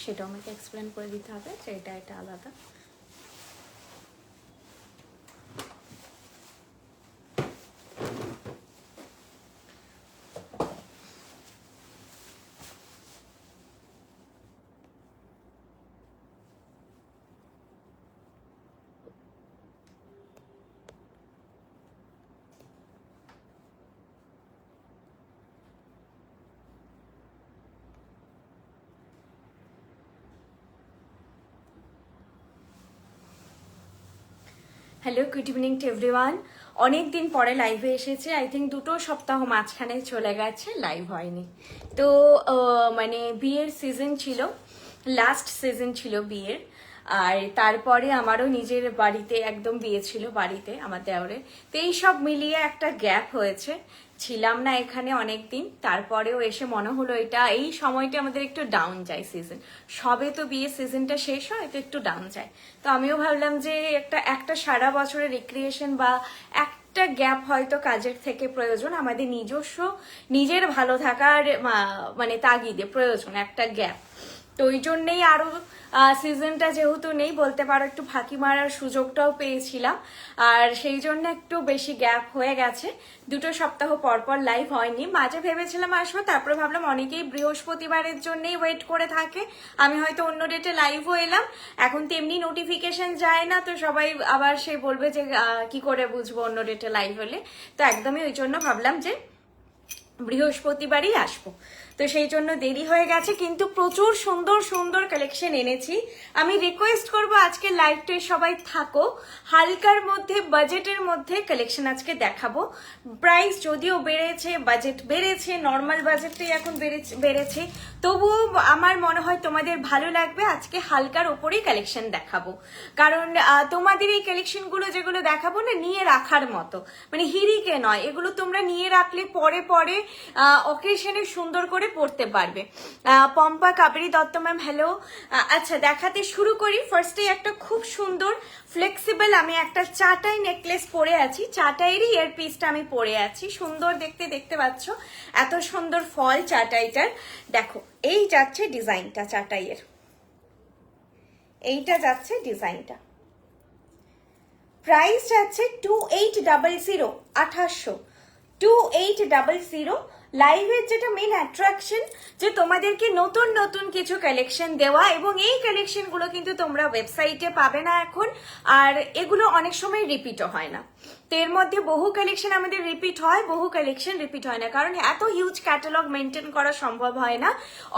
সেটাও আমাকে এক্সপ্লেন করে দিতে হবে যে এটা আলাদা। Hello, good evening to everyone. অনেক দিন পরে লাইভে এসেছে, আই থিঙ্ক 2 সপ্তাহ মাঝখানে চলে গেছে, লাইভ হয়নি। তো মানে বিয়ের সিজন ছিল, লাস্ট সিজন ছিল বিয়ের। আর তারপরে আমারও নিজের বাড়িতে একদম বিয়ে ছিল বাড়িতে আমার দেওরের। তো এই সব মিলিয়ে একটা গ্যাপ হয়েছে, ছিলাম না এখানে অনেক দিন। তারপরেও এসে মনে হলো এই সময়টা আমাদের একটু ডাউন যায় সিজন, সবে তো বিয়ে সিজনটা শেষ হয়, তো একটু ডাউন যায়। তো আমিও ভাবলাম যে একটা সারা বছরের রিক্রিয়েশন বা একটা গ্যাপ হয়তো কাজের থেকে প্রয়োজন, আমাদের নিজের ভালো থাকার মানে তাগিদে প্রয়োজন একটা গ্যাপ। তো ওই জন্যেই আরো সিজনটা যেহেতু নেই, বলতে পারো একটু ফাঁকি মারার সুযোগটাও পেয়েছিলাম, আর সেই জন্য একটু বেশি গ্যাপ হয়ে গেছে। 2 সপ্তাহ পর লাইভ হয়নি। মাঝে ভেবেছিলাম আসবো, তারপরে ভাবলাম অনেকেই বৃহস্পতিবারের জন্যই ওয়েট করে থাকে, আমি হয়তো অন্য ডেটে লাইভও এলাম। এখন তো এমনি নোটিফিকেশন যায় না, তো সবাই আবার সে বলবে যে কি করে বুঝবো অন্য ডেটে লাইভ হলে। তো একদমই ওই জন্য ভাবলাম যে বৃহস্পতিবারই আসবো। তো সেই জন্য দেরি হয়ে গেছে, কিন্তু প্রচুর সুন্দর সুন্দর কালেকশন এনেছি। আমি রিকোয়েস্ট করব আজকে লাইভটায় সবাই থাকো, হালকার মধ্যে বাজেটের মধ্যে কালেকশন আজকে দেখাবো। প্রাইস যদিও বেড়েছে, বাজেট বেড়েছে, নর্মাল বাজেটটাই এখন বেড়েছে, তবুও আমার মনে হয় তোমাদের ভালো লাগবে। আজকে হালকার ওপরেই কালেকশন দেখাবো, কারণ তোমাদের এই কালেকশনগুলো যেগুলো দেখাবো না, নিয়ে রাখার মতো, মানে হিরিকে নয়, এগুলো তোমরা নিয়ে রাখলে পরে পরে অকেশনে সুন্দর করে পড়তে পারবে। Pampa Kaveri Dutta ma'am hello. আচ্ছা, দেখাতে শুরু করি। ফার্স্টে একটা খুব সুন্দর ফ্লেক্সিবল, আমি একটা চাটাই নেকলেস পরে আছি, চাটাইয়েরই ইয়ার পিসটা আমি পরে আছি, সুন্দর দেখতে পাচ্ছ, এত সুন্দর ফল চাটাইটার। দেখো এই যাচ্ছে ডিজাইনটা চাটাইয়ের, এইটা যাচ্ছে ডিজাইনটা। প্রাইস যাচ্ছে 2800, 2800। লাইভের যেটা মেন অ্যাট্রাকশন, যে তোমাদেরকে নতুন নতুন কিছু কালেকশন দেওয়া, এবং এই কালেকশনগুলো কিন্তু তোমরা ওয়েবসাইটে পাবে না এখন, আর এগুলো অনেক সময় রিপিটও হয় না। তো এর মধ্যে বহু কালেকশন আমাদের রিপিট হয়, বহু কালেকশন রিপিট হয় না, কারণ এত হিউজ ক্যাটালগ মেনটেন করা সম্ভব হয় না,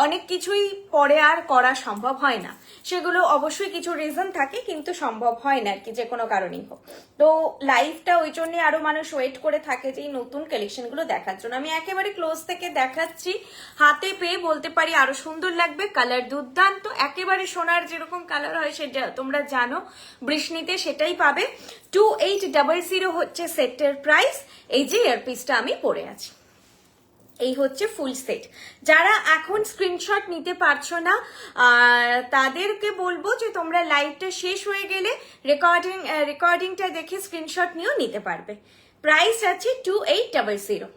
অনেক কিছুই পরে আর করা সম্ভব হয় না। সেগুলো অবশ্যই কিছু রিজন থাকে, কিন্তু সম্ভব হয় না আর কি, যে কোনো কারণেই হোক। তো লাইভটা ওই জন্য আরো মানুষ ওয়েট করে থাকে যে এই নতুন কালেকশনগুলো দেখার জন্য। আমি একেবারে ক্লোজ থেকে দেখাচ্ছি, হাতে পেয়ে বলতে পারি আরো সুন্দর লাগবে। কালার দুর্দান্ত, একেবারে সোনার যেরকম কালার হয় সেটা তোমরা জানো, বৃষ্ণিতে সেটাই পাবে। 2800 হচ্ছে সেটের প্রাইস। এই যে ইয়ারপিসটা আমি পরে আছি, এই হচ্ছে ফুল সেট। যারা এখন স্ক্রিনশট নিতে পারছো না, তাদেরকে বলবো যে তোমরা লাইভটা শেষ হয়ে গেলে রেকর্ডিংটা দেখে স্ক্রিনশট নিয়েও নিতে পারবে। প্রাইস আছে 2800,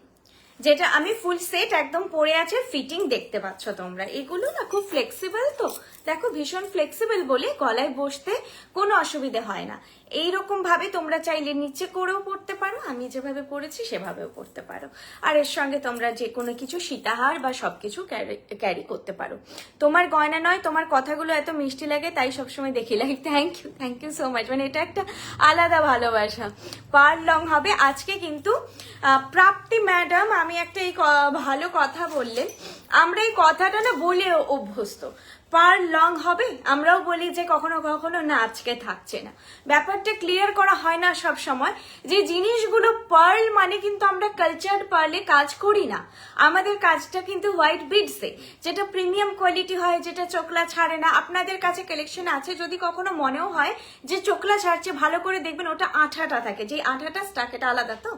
যেটা আমি ফুল সেট একদম পরে আছে, ফিটিং দেখতে পাচ্ছ তোমরা। এগুলো না খুব ফ্লেক্সিবল, তো দেখো ভীষণ ফ্লেক্সিবল বলে গলায় বসতে কোনো অসুবিধে হয় না। এইরকম ভাবে তোমরা চাইলে নিচে করেও পড়তে পারো, আমি যেভাবে পড়েছি সেভাবেও পড়তে পারো, আর এর সঙ্গে তোমরা যে কোনো কিছু সীতাহার বা সবকিছু ক্যারি করতে পারো। তোমার গয়না নয়, তোমার কথাগুলো এত মিষ্টি লাগে, তাই সবসময় দেখি লাগে। থ্যাংক ইউ সো মাচ, মানে এটা একটা আলাদা ভালোবাসা। পার লং হবে আজকে, কিন্তু প্রাপ্তি ম্যাডাম আমি একটা এই ভালো কথা বললেন, আমরা এই কথাটা না বলে অভ্যস্ত, পার লং হবে। আমরাও বলি যে কখনো কখনো না, আজকে থাকছে না, ব্যাপারটা ক্লিয়ার করা হয় না সব সময়, যে জিনিসগুলো পার্ল মানে কিন্তু আমরা কালচার পার্লে কাজ করি না, আমাদের কাজটা কিন্তু হোয়াইট বিডসে, যেটা প্রিমিয়াম কোয়ালিটি হয়, যেটা চোখলা ছাড়ে না। আপনাদের কাছে কালেকশন আছে, যদি কখনো মনেও হয় যে চোখলা ছাড়ছে, ভালো করে দেখবেন ওটা আঠাটা থাকে, যে আঠাটা স্টাক, এটা আলাদা তো।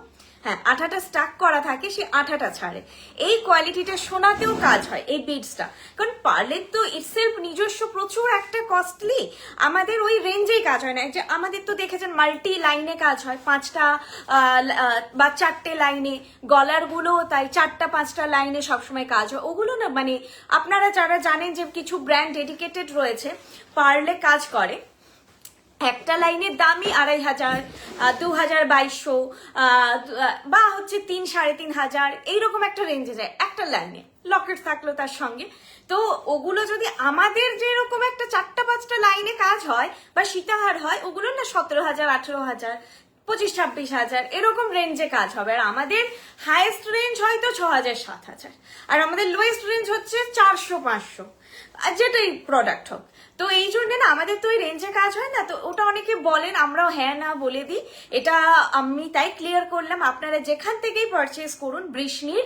হ্যাঁ আঠাটা স্টাক করা থাকে, সে আঠাটা ছাড়ে। এই কোয়ালিটিটা সোনাতেও কাজ হয় এই বিডসটা, কারণ পার্লের তো ইটসেলফ নিজস্ব প্রচুর একটা কস্টলি, আমাদের ওই রেঞ্জেই কাজ হয় না। যে আমাদের তো দেখেছেন মাল্টি লাইনে কাজ হয়, 5টা বা 4টে লাইনে, গলারগুলো তাই 4টা 5টা লাইনে সবসময় কাজ হয়। ওগুলো না মানে আপনারা যারা জানেন যে কিছু ব্র্যান্ড ডেডিকেটেড রয়েছে পার্লে কাজ করে, একটা লাইনের দামই 2500, 2200 বা হচ্ছে 3-3.500 এইরকম একটা রেঞ্জে যায় একটা লাইনে, লকেট থাকলো তার সঙ্গে। তো ওগুলো যদি আমাদের যেরকম একটা 4টা 5টা লাইনে কাজ হয় বা সীতাহার হয়, ওগুলো না 17,000, 18,000, 25-26,000 এরকম রেঞ্জে কাজ হবে। আর আমাদের হাইয়েস্ট রেঞ্জ হয়তো 6,000-7,000, আর আমাদের লোয়েস্ট রেঞ্জ হচ্ছে 400-500, যেটাই প্রোডাক্ট হোক। তো এই জন্য না আমাদের তো ওই রেঞ্জে কাজ হয় না, তো ওটা অনেকে বলেন, আমরাও হ্যাঁ না বলে দিই। এটা আমি তাই ক্লিয়ার করলাম, আপনারা যেখান থেকেই পারচেস করুন বৃষ্ণির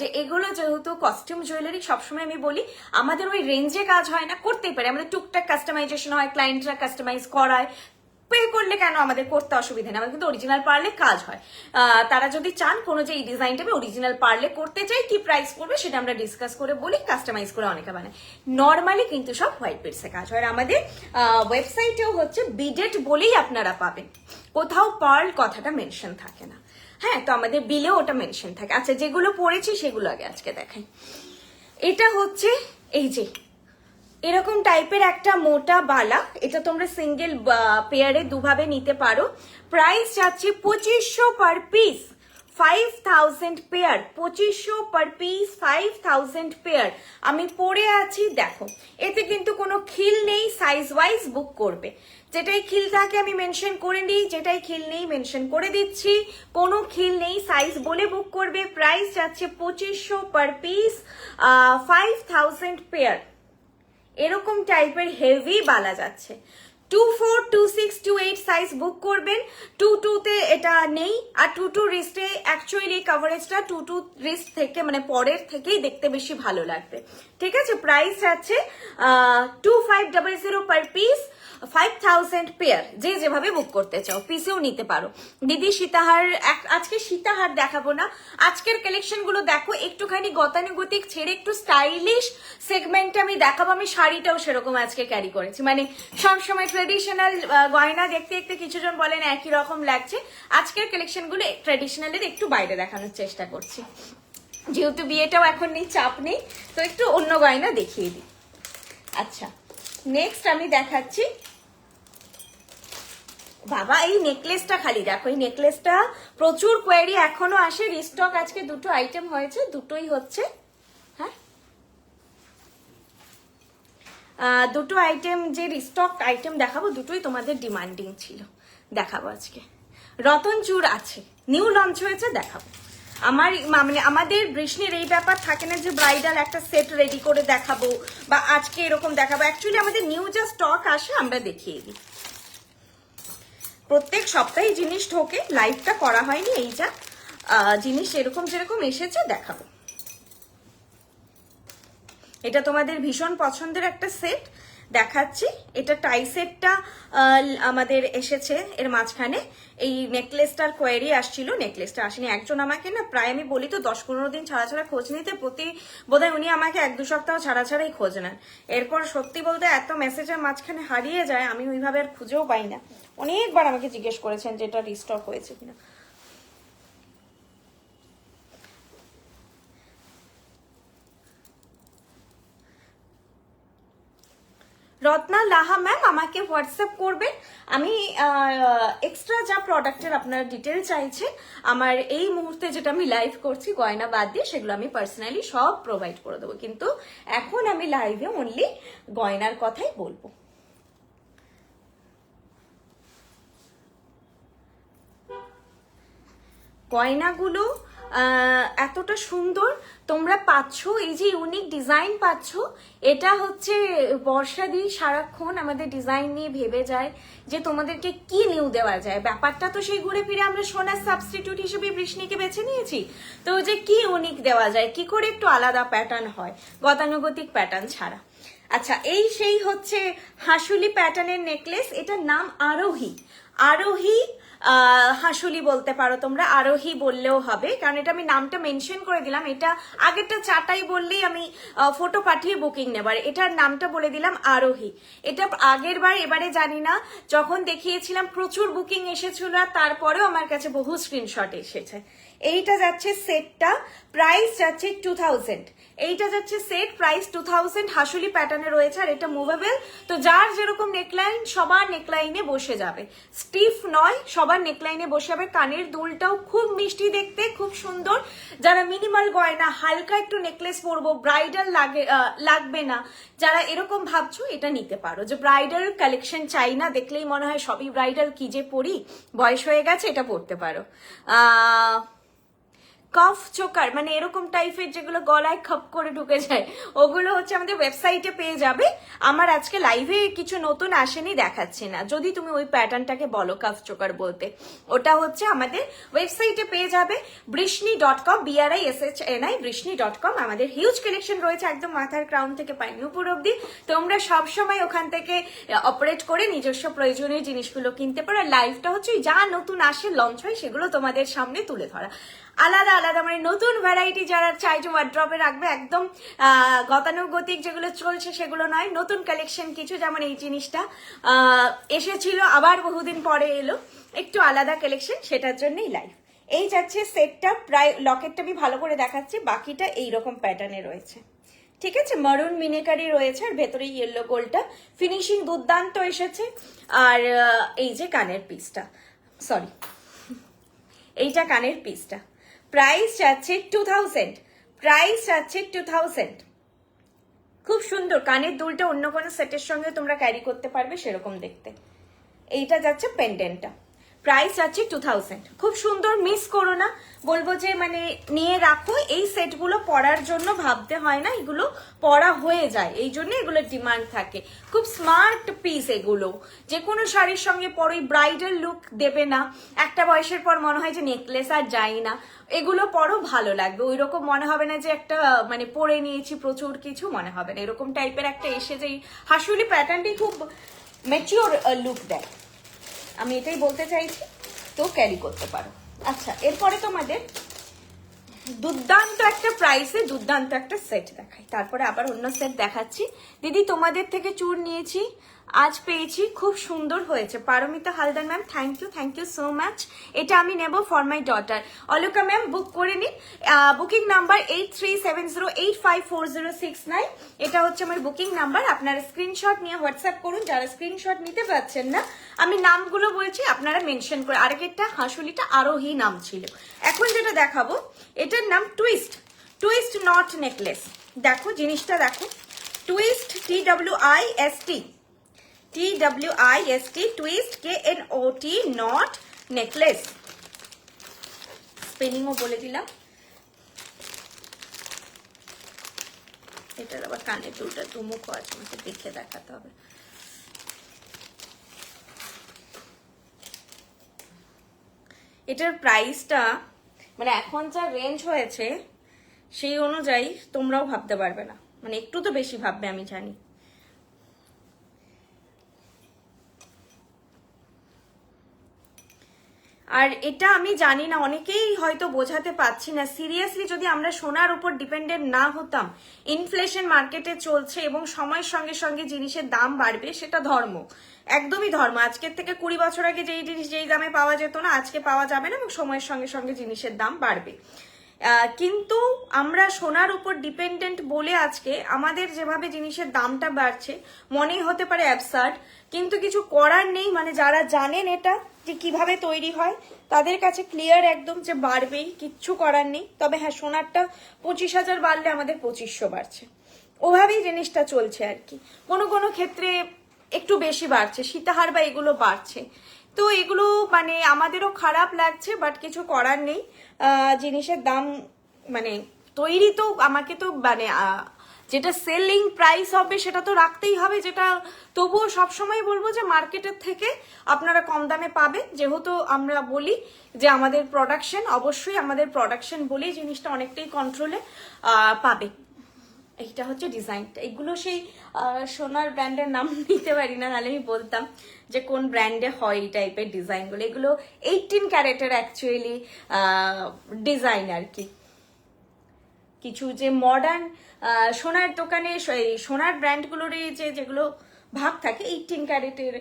যে এগুলো যেহেতু কস্টিউম জুয়েলারি, সবসময় আমি বলি আমাদের ওই রেঞ্জে কাজ হয় না, করতেই পারে আমাদের টুকটাক কাস্টমাইজেশন হয়, ক্লায়েন্টরা কাস্টমাইজ করায়, পে করলে কেন আমাদের করতে অসুবিধা নেই, আমাদের কিন্তু অরিজিনাল পার্লে কাজ হয়। তারা যদি চান কোনো যে এই ডিজাইনটা আমি অরিজিনাল পার্লে করতে চাই, কি প্রাইস পড়বে সেটা আমরা ডিসকাস করে বলি, কাস্টমাইজ করে অনেকে বানায়। নর্মালি কিন্তু সব হোয়াইট বিডসে কাজ হয়। আর আমাদের ওয়েবসাইটেও হচ্ছে বিডেড বলেই আপনারা পাবেন, কোথাও পার্ল কথাটা মেনশন থাকে না। হ্যাঁ, তো আমাদের বিলেও ওটা মেনশন থাকে। আচ্ছা, যেগুলো পড়েছি সেগুলো আগে আজকে দেখাই। এটা হচ্ছে এই যে এরকম টাইপের একটা মোটা বালা, এটা তোমরা সিঙ্গেল পেয়ারে দুভাবে নিতে পারো। প্রাইস যাচ্ছে 2500 per piece, 5000 pair, 2500 per piece, 5000 pair. আমি পরে আছি দেখো, এতে কিন্তু কোনো খিল নেই, সাইজ ওয়াইজ বুক করবে। যেটাই খিল থাকে আমি মেনশন করে দিই, যেটাই খিল নেই মেনশন করে দিচ্ছি। কোনো খিল নেই, সাইজ বলে বুক করবে। প্রাইস যাচ্ছে 2500 পার পিস, 5000 পেয়ার। এরকম টাইপের হেভি বালা যাচ্ছে। 24, 26, 28 সাইজ বুক করবেন। 22-তে এটা নেই, আর 22 রিস্টে অ্যাকচুয়ালি কাভারেজটা 22 রিস্ট থেকে মানে পরের থেকেই দেখতে বেশি ভালো লাগবে। ঠিক আছে, প্রাইস যাচ্ছে 2500 পার পিস, 5000 পেয়ার। যে যেভাবে বুক করতে চাও পিসেও নিতে পারো। দিদি সীতাহার, আজকে সীতাহার দেখাবো না, আজকের কালেকশন গুলো দেখো একটুখানি গতানুগতিক ছেড়ে একটু স্টাইলিশ সেগমেন্টে আমি দেখাবো। আমি শাড়িটাও সেরকম আজকে ক্যারি করেছি, মানে সবসময় ট্রেডিশনাল গয়না দেখতে দেখতে কিছুজন বলেন একই রকম লাগছে। আজকের কালেকশন গুলো ট্রেডিশনালের একটু বাইরে দেখানোর চেষ্টা করছি, যেহেতু বিয়েটাও এখন নেই, চাপ নেই, তো একটু অন্য গয়না দেখিয়ে দিই। আচ্ছা, নেক্সট আমি দেখাচ্ছি, বাবা এই নেকলেসটা খালি দেখো, এই নেকলেসটা প্রচুর কোয়েরি এখনো আসে, রিস্টক আজকে 2টো আইটেম হয়েছে, দুটোই হচ্ছে হ্যাঁ 2টো আইটেম, যে রিস্টক আইটেম দেখাবো দুটোই তোমাদের ডিমান্ডিং ছিল, দেখাবো আজকে। রতন চূড় আছে, নিউ লঞ্চ হয়েছে, দেখাবো। আমার মানে আমাদের বৃষ্ণির এই ব্যাপার থাকে না যে ব্রাইডাল একটা সেট রেডি করে দেখাবো বা আজকে এরকম দেখাবো। অ্যাকচুয়ালি আমাদের নিউ যা স্টক আসে আমরা দেখিয়ে দিই। প্রত্যেক সপ্তাহে জিনিস ঢোকে, লাইভটা করা হয়নি, এই যা জিনিস এরকম যেরকম এসেছে দেখাবো। এটা তোমাদের ভীষণ পছন্দের একটা সেট দেখাচ্ছি। এটা টাই সেটটা আমাদের এসেছে, এর মাঝখানে এই নেকলেসটার কোয়েরি আসছিল, নেকলেসটা আসেনি। একজন আমাকে না প্রায় আমি বলি তো 10-15 দিন ছাড়া ছাড়া খোঁজ নিতে, প্রতি বোধহয় উনি আমাকে 1-2 সপ্তাহ ছাড়া ছাড়াই খোঁজ নেন। এরপর সত্যি বলতে এত মেসেজের মাঝখানে হারিয়ে যায়, আমি ওইভাবে আর খুঁজেও পাই না। অনেকবার আমাকে জিজ্ঞেস করেছেন যে এটা রিস্টক হয়েছে কিনা। রত্না লাহা ম্যাম আমাকে হোয়াটসঅ্যাপ করবেন, আমি এক্সট্রা যা প্রোডাক্টের আপনার ডিটেল চাইছেন আমার এই মুহূর্তে যেটা আমি লাইভ করছি গয়না বাদ দিয়ে, সেগুলো আমি পার্সোনালি সব প্রোভাইড করে দেবো। কিন্তু এখন আমি লাইভে অনলি গয়নার কথাই বলবো। গয়নাগুলো এতটা সুন্দর তোমরা পাচ্ছ, এই যে ইউনিক ডিজাইন পাচ্ছ, এটা হচ্ছে বর্ষাদি সারাক্ষণ আমাদের ডিজাইন নিয়ে ভেবে যায় যে তোমাদেরকে কি নিউ দেওয়া যায়। ব্যাপারটা তো সেই ঘুরে ফিরে আমরা সোনার সাবস্টিটিউট হিসেবে বৃষ্ণিকে বেছে নিয়েছি, তো যে কি ইউনিক দেওয়া যায়, কি করে একটু আলাদা প্যাটার্ন হয় গতানুগতিক প্যাটার্ন ছাড়া। আচ্ছা, এই সেই হচ্ছে হাসুলি প্যাটার্নের নেকলেস, এটার নাম আরোহী। আরোহী হাঁসুলি বলতে পারো তোমরা, আরোহী বললেও হবে, কারণ এটা আমি নামটা মেনশন করে দিলাম। এটা আগেরটা চাটাই বললেই আমি ফটো পাঠিয়ে বুকিং নেবার, এটার নামটা বলে দিলাম আরোহী। এটা আগের বার, এবারে জানি না, যখন দেখিয়েছিলাম প্রচুর বুকিং এসেছিল, আর তারপরেও আমার কাছে বহু স্ক্রিনশট এসেছে। এইটা যাচ্ছে সেটটা, প্রাইস যাচ্ছে 2000। এইটা যাচ্ছে সেট, প্রাইস 2000, হাসুলি প্যাটার্নে রয়েছে, আর এটা মুভেবল। তো যার যেরকম নেকলাইন সবার নেকলাইনে বসে যাবে, স্টিফ নয়, সবার নেকলাইনে বসে যাবে। কানের দুলটাও খুব মিষ্টি দেখতে, খুব সুন্দর। যারা মিনিমাল গয়না, হালকা একটু নেকলেস পরবো, ব্রাইডাল লাগবে না, যারা এরকম ভাবছো এটা নিতে পারো। যে ব্রাইডাল কালেকশন চাই না, দেখলেই মনে হয় সবই ব্রাইডাল, কি যে পরি, বয়স হয়ে গেছে, এটা পরতে পারো। কফ চোকার মানে এরকম টাইপের যেগুলো গলায় খপ করে ঢুকে যায়, ওগুলো হচ্ছে আমাদের ওয়েবসাইটে পেয়ে যাবে। আমার আজকে লাইভে কিছু নতুন আসেনি, দেখাচ্ছি না। যদি তুমি ওই প্যাটার্নটাকে বলো কফ চোকার বলতে, ওটা হচ্ছে আমাদের ওয়েবসাইটে পেয়ে যাবে, বৃষ্ণি.com, BRISHNI, বৃষ্ণি.com। আমাদের হিউজ কালেকশন রয়েছে একদম মাথার ক্রাউন থেকে পাইনুপুর অব্দি। তোমরা সবসময় ওখান থেকে অপারেট করে নিজস্ব প্রয়োজনীয় জিনিসগুলো কিনতে পারো। লাইভটা হচ্ছে যা নতুন আসে, লঞ্চ হয়, সেগুলো তোমাদের সামনে তুলে ধরা। আলাদা আলাদা মানে নতুন ভ্যারাইটি যারা চাইছো ওয়ার্ড্রপে রাখবে, একদম গতানুগতিক যেগুলো চলছে সেগুলো নয়, নতুন কালেকশন কিছু, যেমন এই জিনিসটা এসেছিল আবার বহুদিন পরে এলো, একটু আলাদা কালেকশন, সেটার জন্যই লাইভ। এই যাচ্ছে সেটটা, প্রায় লকেটটা আমি ভালো করে দেখাচ্ছি, বাকিটা এইরকম প্যাটার্নে রয়েছে, ঠিক আছে। মারুন মিনেকারি রয়েছে, আর ভেতরে ইয়েলো গোল্ডটা, ফিনিশিং দুর্দান্ত এসেছে। আর এই যে কানের পিসটা, সরি, এইটা কানের পিসটা, প্রাইস যাচ্ছে 2000, প্রাইস যাচ্ছে 2000। খুব সুন্দর, কানের দুলটা অন্য কোনো সেটের সঙ্গে তোমরা ক্যারি করতে পারবে সেরকম দেখতে। এইটা যাচ্ছে পেন্ডেন্টটা, প্রাইস যাচ্ছে 2000। খুব সুন্দর, মিস করো না, বলবো যে মানে নিয়ে রাখো। এই সেটগুলো পরার জন্য ভাবতে হয় না, এগুলো পরা হয়ে যায়, এই জন্য এগুলো ডিমান্ড থাকে। খুব স্মার্ট পিস এগুলো, যে কোনো শাড়ির সঙ্গে পরোই, ব্রাইডাল লুক দেবে না, একটা বয়সের পর মনে হয় যে নেকলেস আর যাই না, এগুলো পরো ভালো লাগবে, ওই রকম মনে হবে না যে একটা মানে পরে নিয়েছি প্রচুর কিছু, মনে হবে না। এরকম টাইপের একটা এসে যে হাসুলি প্যাটার্নটি খুব ম্যাচিওর লুক দেয়, আমি এটাই বলতে চাইছি। তো ক্যারি করতে পারো। আচ্ছা, এরপরে তোমাদের দুর্দান্ত একটা প্রাইসে দুর্দান্ত একটা সেট দেখাই, তারপরে আবার অন্য সেট দেখাচ্ছি। দিদি তোমাদের থেকে চুড় নিয়েছি, আজ পেয়েছি, খুব সুন্দর হয়েছে। Paromita Haldar ma'am, thank you so much. এটা আমি নেব for my daughter. Aloka ma'am book করে নিন, বুকিং নাম্বার 8370854069, এটা হচ্ছে আমার বুকিং নাম্বার। আপনারা স্ক্রিনশট নিয়ে হোয়াটসঅ্যাপ করুন, যারা স্ক্রিনশট নিতে পারছেন না, আমি নামগুলো বলছি, আপনারা মেনশন করে। আরেকটা হাঁসুলিটা আরোহী নাম ছিল। এখন যেটা দেখাবো, এটার নাম টুইস্ট, টুইস্ট নট নেকলেস। দেখো জিনিসটা দেখো, twist, TWIST, twist, KNOT, knot necklace. স্পেলিংও বলে দিলাম। এটার আবার কানের দুলটা দুমুখো আছে, আমাকে দেখে দেখাতে হবে। এটার প্রাইসটা মানে এখন যা রেঞ্জ হয়েছে সেই অনুযায়ী তোমরাও ভাবতে পারবে না, মানে একটু তো বেশি ভাববে আমি জানি। আর এটা আমি জানি না, অনেকেই হয়তো বোঝাতে পারছি না। সিরিয়াসলি যদি আমরা সোনার উপর ডিপেন্ডেন্ট না হতাম, ইনফ্লেশন মার্কেটে চলছে এবং সময়ের সঙ্গে সঙ্গে জিনিসের দাম বাড়বে, সেটা ধর্ম, একদমই ধর্ম। আজকের থেকে 20 বছর আগে যেই জিনিস যেই দামে পাওয়া যেত না, আজকে পাওয়া যাবে না, এবং সময়ের সঙ্গে সঙ্গে জিনিসের দাম বাড়বে। কিন্তু আমরা সোনার উপর ডিপেন্ডেন্ট বলে আজকে আমাদের যেভাবে জিনিসের দামটা বাড়ছে, মনেই হতে পারে অ্যাবসার্ড, কিন্তু কিছু করার নেই। মানে যারা জানেন এটা যে কিভাবে তৈরি হয়, তাদের কাছে ক্লিয়ার একদম যে বাড়বেই, কিচ্ছু করার নেই। তবে হ্যাঁ, সোনারটা 25,000 বাড়লে আমাদের 2500 বাড়ছে, ওভাবেই জিনিসটা চলছে আর কি। কোনো কোনো ক্ষেত্রে একটু বেশি বাড়ছে, সীতাহার বা এগুলো বাড়ছে। তো এগুলো মানে আমাদেরও খারাপ লাগছে, বাট কিছু করার নেই। জিনিসের দাম মানে তৈরি তো আমাকে তো মানে যেটা সেলিং প্রাইস হবে সেটা তো রাখতেই হবে, যেটা তবুও সবসময় বলবো যে মার্কেটের থেকে আপনারা কম দামে পাবেন। যেহেতু আমরা বলি যে আমাদের প্রোডাকশন, অবশ্যই আমাদের প্রোডাকশন বলেই জিনিসটা অনেকটাই কন্ট্রোলে পাবে। এইটা হচ্ছে ডিজাইনটা। এগুলো সেই সোনার ব্র্যান্ডের নাম নিতে পারি না, নাহলে আমি বলতাম যে কোন ব্র্যান্ডে হয় এই টাইপের ডিজাইনগুলো। এগুলো 18 ক্যারেটের অ্যাকচুয়ালি ডিজাইন আর কি। কিছু যে মডার্ন সোনার দোকানে সোনার ব্র্যান্ডগুলোর যেগুলো ভাগ থাকে 18 ক্যারেটের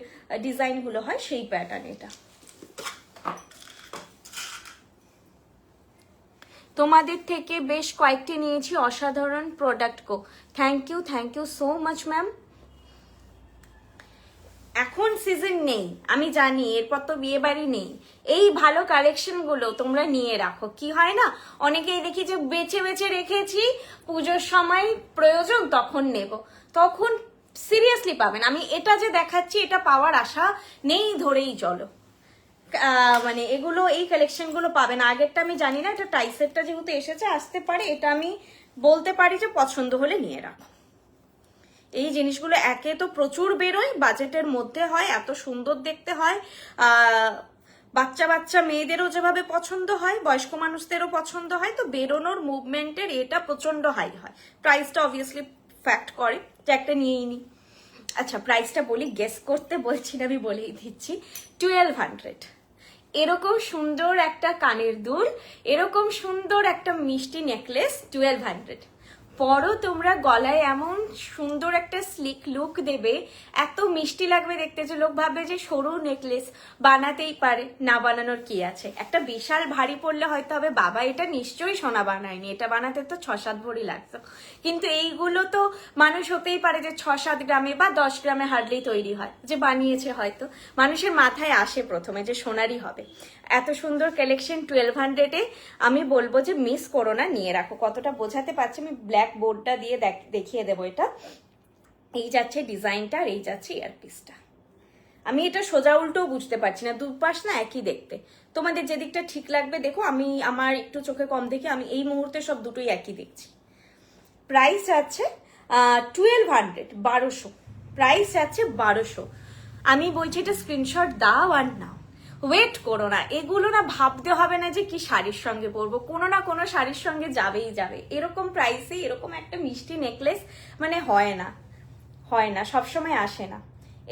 ডিজাইনগুলো হয়, সেই প্যাটার্ন এটা। তোমাদের থেকে বেশ কয়েকটি নিয়েছি, অসাধারণ প্রোডাক্ট গো। Thank you so much ma'am. এখন সিজন নেই আমি জানি, এরপর তো বিয়ে বাড়ি নেই। এই ভালো কালেকশন গুলো তোমরা নিয়ে রাখো। কি হয় না, অনেকেই দেখি যে বেছে বেছে রেখেছি, পুজোর সময় প্রয়োজন তখন নেব, তখন সিরিয়াসলি পাবেন। আমি এটা যে দেখাচ্ছি এটা পাওয়ার আশা নেই ধরেই চলো। মানে এগুলো এই কালেকশন গুলো পাবেন। আগেরটা আমি জানি না, এটা টাইসেটটা যেহেতু এসেছে আসতে পারে, এটা আমি বলতে পারি যে পছন্দ হলে নিয়ে রাখো। এই জিনিসগুলো একে তো প্রচুর বেরোয়, বাজেটের মধ্যে হয়, এত সুন্দর দেখতে হয়, বাচ্চা বাচ্চা মেয়েদেরও যেভাবে পছন্দ হয়, বয়স্ক মানুষদেরও পছন্দ হয়, তো বেরোনোর মুভমেন্টের এটা প্রচন্ড হাই হয়। প্রাইসটা অবভিয়াসলি ফ্যাক্ট করে যে একটা নিয়েই নি। আচ্ছা প্রাইসটা বলি, গেস করতে বলছি না, আমি বলেই দিচ্ছি 1200। এরকম সুন্দর একটা কানের দুল, এরকম সুন্দর একটা মিষ্টি নেকলেস 1200 পরও তোমরা গলায় এমন সুন্দর একটা স্লিক লুক দেবে, এত মিষ্টি লাগবে দেখতে যে লোক ভাববে যে সরু নেকলেস বানাতেই পারে, না বানানোর কি আছে। একটা বিশাল ভারী পড়লে হয়তো হবে বাবা এটা নিশ্চয়ই সোনা বানায়নি, এটা বানাতে তো 6-7 ভরি লাগতো, কিন্তু এইগুলো তো মানুষ হতেই পারে যে 6-7 গ্রামে বা 10 গ্রামে হার্ডলি তৈরি হয়, যে বানিয়েছে হয়তো, মানুষের মাথায় আসে প্রথমে যে সোনারই হবে। এত সুন্দর কালেকশন 1200-এ আমি বলবো যে মিস করো না, নিয়ে রাখো। কতটা বোঝাতে পারছি আমি ব্ল্যাক বোর্ডটা দিয়ে দেখিয়ে দেবো। এটা এই যাচ্ছে ডিজাইনটা আর এই যাচ্ছে ইয়ারপিসটা। আমি এটা সোজা উল্টোও বুঝতে পারছি না, দুপাশ না একই দেখতে। তোমাদের যে দিকটা ঠিক লাগবে দেখো, আমি আমার একটু চোখে কম দেখে আমি এই মুহূর্তে সব দুটোই একই দেখছি। প্রাইস আছে 1200, 1200 প্রাইস আছে 1200। আমি বলছি এটা স্ক্রিনশট দাও আর নাও, ওয়েট করো না। এগুলো না ভাবতে হবে না যে কি শাড়ির সঙ্গে পরবো, কোনো না কোনো শাড়ির সঙ্গে যাবেই যাবে। এরকম প্রাইসে এরকম একটা মিষ্টি নেকলেস মানে হয় না, সবসময় আসে না।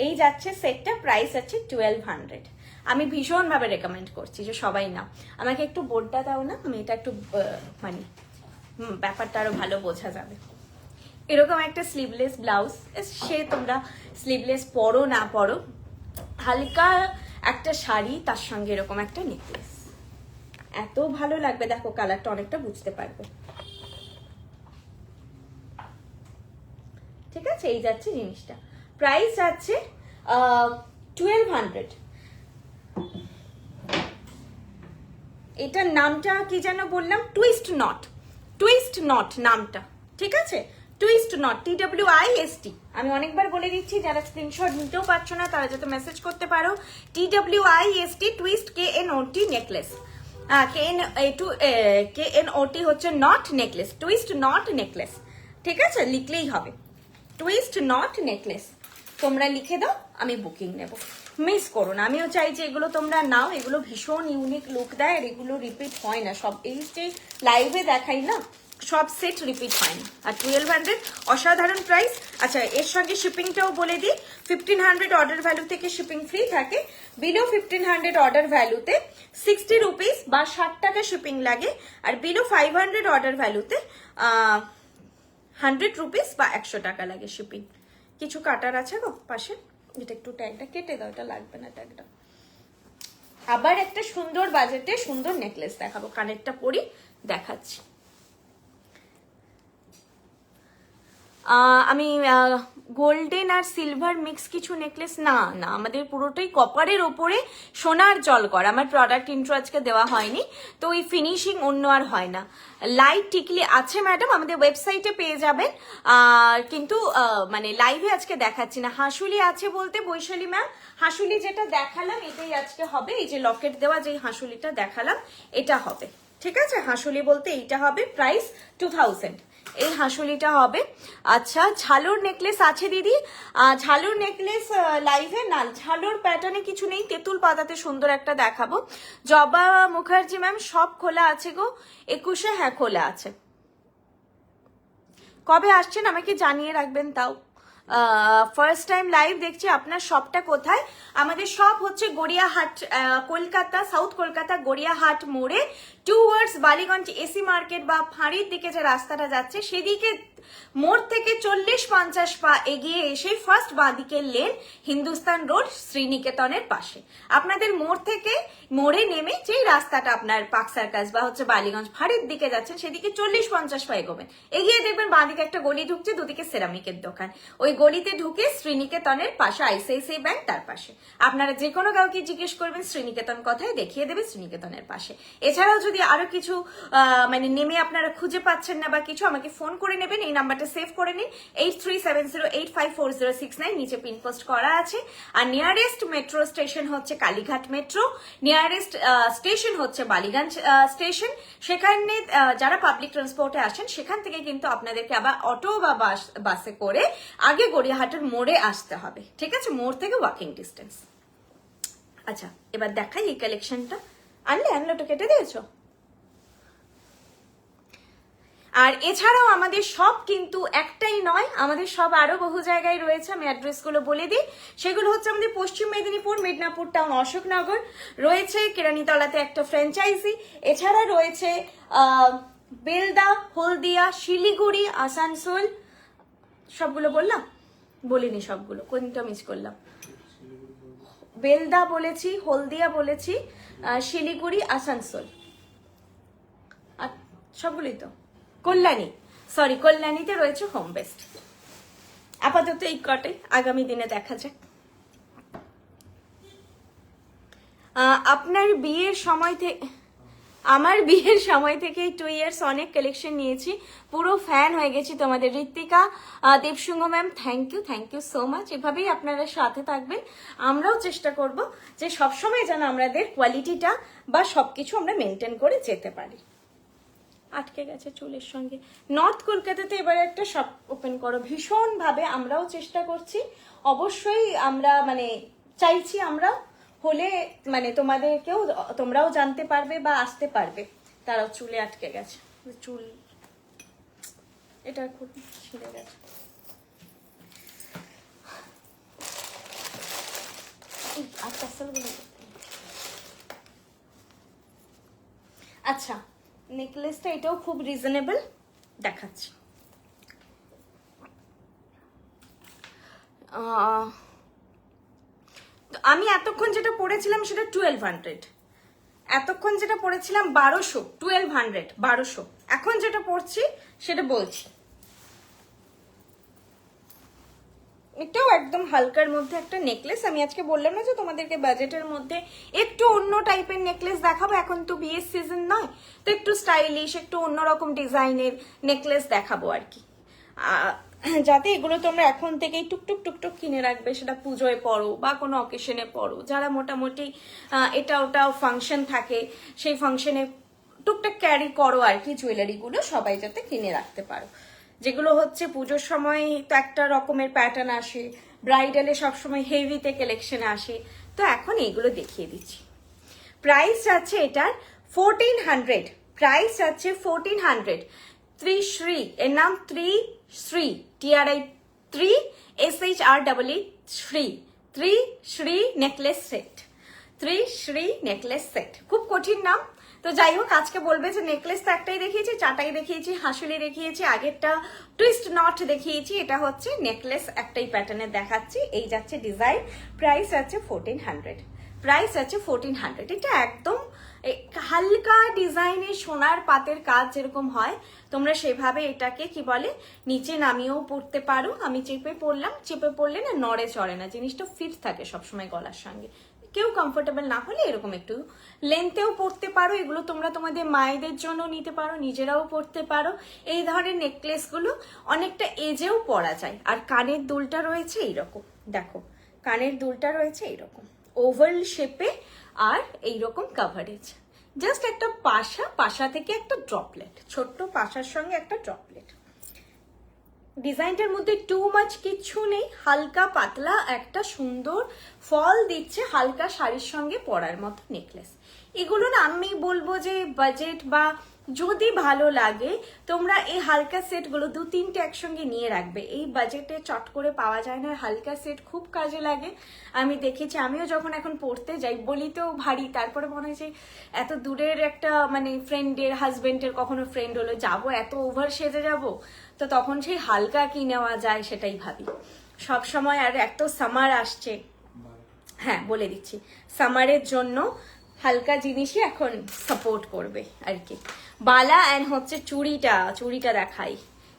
এই যাচ্ছে সেটটা, প্রাইস আছে 1200। আমি ভীষণভাবে রেকমেন্ড করছি যে সবাই নাও। আমাকে একটু বোর্ডটা দাও না, আমি এটা একটু মানে ব্যাপারটা আরো ভালো বোঝা যাবে। এরকম একটা স্লিভলেস ব্লাউজ, সে তোমরা স্লিভলেস পরো না পরো, হালকা একটা শাড়ি তার সঙ্গে এরকম একটা নেকলেস, এত ভালো লাগবে। দেখো কালারটা অনেকটা বুঝতে পারবে। ঠিক আছে, এই যাচ্ছে জিনিসটা, প্রাইস যাচ্ছে 1200। এটার নামটা কি যেন বললাম, টুইস্ট নট নামটা, ঠিক আছে, টুইস্ট নট, TWIST। আমি অনেকবার বলে দিচ্ছি, যারা স্ক্রিনশট নিতেও পারছো না তারা যাতে মেসেজ করতে পারো, TWIST, twist KNOT necklace. KNOT হচ্ছে not necklace, twist not necklace, ঠিক আছে, লিখলেই হবে টুইস্ট নট নেকলেস। তোমরা লিখে দাও, আমি বুকিং নেব, মিস করো না। আমিও চাই যে এগুলো তোমরা নাও, এগুলো ভীষণ ইউনিক লুক দেয়, আর এগুলো রিপিট হয় না। সব এই যে লাইভে দেখাই না, সব সেট রিপিট হয় না। আর 1200 অসাধারণ প্রাইস। আচ্ছা এর সঙ্গে শিপিংটাও বলে দিই, 1500 অর্ডার ভ্যালু থেকে শিপিং ফ্রি থাকে, বিলো 1500 অর্ডার ভ্যালুতে 60 রুপিস বা 60 টাকা শিপিং লাগে, আর বিলো 500 অর্ডার ভ্যালুতে 100 রুপিস বা 100 টাকা লাগে শিপিং। কিছু কাটার আছে গো পাশে, এটা একটু ট্যাগটা কেটে দাও, এটা লাগবে না ট্যাগটা। আবার একটা সুন্দর বাজেটে সুন্দর নেকলেস দেখাবো, কানেরটা পরি দেখাচ্ছি। আমি গোল্ডেন আর সিলভার মিক্স কিছু নেকলেস না, আমাদের পুরোটাই কপারের ওপরে সোনার জল করা। আমার প্রোডাক্ট ইন্ট্রো আজকে দেওয়া হয়নি, তো ওই ফিনিশিং অন্য আর হয় না। লাইট টিকলি আছে ম্যাডাম, আমাদের ওয়েবসাইটে পেয়ে যাবেন, কিন্তু মানে লাইভে আজকে দেখাচ্ছি না। হাঁসুলি আছে বলতে বৈশালী ম্যাম, হাঁসুলি যেটা দেখালাম এটাই আজকে হবে। এই যে লকেট দেওয়া যে হাঁসুলিটা দেখালাম এটা হবে, ঠিক আছে। হাঁসুলি বলতে এইটা হবে, প্রাইস 2000, এই হাঁসুলিটা হবে। আচ্ছা ঝালুর নেকলেস আছে দিদি, ঝালুর নেকলেস লাইভে না, ঝালুর প্যাটার্নে কিছু নেই, তেঁতুল পাতাতে সুন্দর একটা দেখাবো। জবা মুখার্জি ম্যাম সব খোলা আছে গো, 21-এ হ্যাঁ খোলা আছে। কবে আসছেন আমাকে জানিয়ে রাখবেন। তাও ফার্স্ট টাইম লাইভ দেখছি। আপনার শপটা কোথায়? আমাদের শপ হচ্ছে গড়িয়াহাট, কলকাতা, সাউথ কলকাতা গড়িয়াহাট মোড়ে টুয়ার্ডস বালিগঞ্জ এসি মার্কেট বা ফাঁড়ির দিকে যে রাস্তাটা যাচ্ছে সেদিকে মোড় থেকে 40-50 পা এগিয়ে এসে ফার্স্ট বাঁদিকের লেন, হিন্দুস্তান রোড, শ্রীনিকেতনের পাশে। আপনাদের মোড় থেকে মোড়ে নেমে যেই রাস্তাটা আপনার পার্ক সার্কাস বা হচ্ছে বালিগঞ্জ ফাঁড়ির দিকে যাচ্ছেন সেদিকে 40-50 পা এগোবেন, এগিয়ে দেখবেন বাঁদিকে একটা গলি ঢুকছে, দুদিকে সেরামিকের দোকান। ওই গলিতে ঢুকে শ্রীনিকেতনের পাশে আইসিআইসিআই ব্যাংক, তার পাশে। আপনারা যে কোনো কাউকে জিজ্ঞেস করবেন শ্রীনিকেতন কথায় দেখিয়ে দেবে শ্রীনিকেতনের পাশে। এছাড়াও যদি আরো কিছু মানে নেমে আপনারা খুঁজে পাচ্ছেন না বা কিছু, আমাকে ফোন করে নেবেন। এই নাম্বারটা সেভ করে নিন, 8370854069, নিচে পিন পোস্ট করা আছে। আর নিয়ারেস্ট মেট্রো স্টেশন হচ্ছে কালীঘাট মেট্রো, নিয়ারেস্ট স্টেশন হচ্ছে বালিগঞ্জ স্টেশন। সেখানে যারা পাবলিক ট্রান্সপোর্টে আসেন সেখান থেকে কিন্তু আপনাদেরকে আবার অটো বা বাসে করে আগে গড়িয়াহাটের মোড়ে আসতে হবে, ঠিক আছে? মোড় থেকে ওয়াকিং ডিস্টেন্স। আচ্ছা, এবার দেখাই এই কালেকশনটা। আনলোটা কেটে দিয়েছো? আর এছাড়াও আমাদের সব কিন্তু একটাই নয়, আমাদের সব আরো বহু জায়গায় রয়েছে। আমি অ্যাড্রেসগুলো বলে দিই। সেগুলো হচ্ছে আমাদের পশ্চিম মেদিনীপুর, মিদনাপুর টাউন, অশোকনগর রয়েছে, কেরানীতলাতে একটা ফ্র্যাঞ্চাইজি। এছাড়া রয়েছে বেলদা, হলদিয়া, শিলিগুড়ি, আসানসোল। সবগুলো বললাম? বলিনি সবগুলো, কোনটা মিস করলাম? বেলদা বলেছি, হলদিয়া বলেছি, শিলিগুড়ি, আসানসোল, আর সবগুলোই তো। কল্যাণী, সরি, কল্যাণীতে রয়েছে হোম বেস্ট। আপাতত এই কটে, আগামী দিনে দেখা যাক। আপনার বিয়ের সময় থেকে, আমার বিয়ের সময় থেকে 2 ইয়ার্স অনেক কালেকশন নিয়েছি, পুরো ফ্যান হয়ে গেছি তোমাদের। Ritwika Debsingha ma'am, thank you so much. এভাবেই আপনারা সাথে থাকবেন। আমরাও চেষ্টা করব যে সবসময় যেন আমাদের কোয়ালিটিটা বা সবকিছু আমরা মেনটেন করে যেতে পারি। আটকে গেছে চুলের সঙ্গে। নর্থ কলকাতাতে এবারে একটা শপ ওপেন করো, ভীষণ ভাবে আমরাও চেষ্টা করছি। অবশ্যই আমরা মানে চাইছি, আমরা হলে মানে তোমাদেরকেও, তোমরাও জানতে পারবে বা আসতে পারবে। তারাও চুলে আটকে গেছে, চুল এটা খুব ছিঁড়ে গেছে। আচ্ছা, নেকলেসটা এটাও খুব রিজনেবল, দেখাচ্ছি। আমি এতক্ষণ যেটা পড়েছিলাম সেটা 1200, এতক্ষণ যেটা পড়েছিলাম 1200, 1200, 1200। এখন যেটা পড়ছি সেটা বলছি। এটাও একদম হালকার মধ্যে একটা নেকলেস। আমি আজকে বললাম না যে তোমাদেরকে বাজেটের মধ্যে একটু অন্য টাইপের নেকলেস দেখাবো, এখন তো বিয়ের সিজন নয়, তো একটু স্টাইলিশ, একটু অন্যরকম ডিজাইনের নেকলেস দেখাবো আর কি, যাতে এগুলো তোমরা এখন থেকেই টুকটুক টুকটুক কিনে রাখবে। সেটা পুজোয় পড়ো বা কোনো অকেশনে পড়ো, যারা মোটামুটি এটা ওটাও ফাংশন থাকে, সেই ফাংশনে টুকটাক ক্যারি করো আর কি, জুয়েলারিগুলো সবাই যাতে কিনে রাখতে পারো। যেগুলো হচ্ছে পুজোর সময় তো একটা রকমের প্যাটার্ন আসে, ব্রাইডালে সবসময় হেভিতে কালেকশনে আসে, তো এখন এইগুলো দেখিয়ে দিচ্ছি। প্রাইস আছে এটার 1400, প্রাইস আছে 1400। ত্রিশ্রী, এর নাম Trishree, TRI 3 SHREE, Shree, Trishree necklace set, Trishree necklace set. খুব কঠিন নাম, তো যাই হোক আজকে বলবে যে নেকলেস তো একটাই দেখিয়েছি, চাটাই দেখিয়েছি, হাসুলি দেখিয়েছি, আগেরটা টুইস্ট নট দেখিয়েছি, এটা হচ্ছে নেকলেস একটাই প্যাটার্নে দেখাচ্ছি। এই যাচ্ছে ডিজাইন, প্রাইস আছে 1400, প্রাইস আছে 1400। এটা একদম হালকা ডিজাইনের সোনার পাতের কাজ যেরকম হয়, তোমরা সেভাবে এটাকে কি বলে নিচে নামিয়েও পরতে পারো। আমি চেপে পরলাম, চেপে পরলে না নড়ে চড়ে না, জিনিসটা ফিট থাকে সবসময় গলার সঙ্গে। কেউ কমফোর্টেবল না হলে এরকম একটু লেন্থেও পরতে পারো। এগুলো তোমরা তোমাদের মায়েদের জন্য নিতে পারো, নিজেরাও পরতে পারো। এই ধরনের নেকলেসগুলো অনেকটা এজেও পরা যায়। আর কানের দুলটা রয়েছে এইরকম, দেখো কানের দুলটা রয়েছে এইরকম ওভাল শেপে, আর এইরকম কাভারেজ। জাস্ট একটা পাশা, পাশা থেকে একটা ড্রপলেট, ছোট্ট পাশার সঙ্গে একটা ড্রপলেট। ডিজাইনটার মধ্যে টু মাচ কিচ্ছু নেই, হালকা পাতলা একটা সুন্দর ফল দিচ্ছে হালকা শাড়ির সঙ্গে পরার মতো নেকলেস। এগুলো না আমি বলবো যে বাজেট বা যদি ভালো লাগে তোমরা এই হালকা সেটগুলো 2-3টে একসঙ্গে নিয়ে রাখবে। এই বাজেটে চট করে পাওয়া যায় না, হালকা সেট খুব কাজে লাগে। আমি দেখেছি, আমিও যখন এখন পড়তে যাই বলি তো ভারী, তারপরে মনে হয় যে এত দূরের একটা মানে ফ্রেন্ডের হাজবেন্ডের কখনো ফ্রেন্ড হলো যাবো, এত ওভার সেজে যাব, তো তখন সেই হালকা কি নেওয়া যায় সেটাই ভাবি সব সময়। আর এত সামার আসছে, হ্যাঁ বলে দিচ্ছি, সামারের জন্য হালকা জিনিসই এখন সাপোর্ট করবে আর কি। বালা অ্যান্ড হচ্ছে চুড়িটা দেখাই।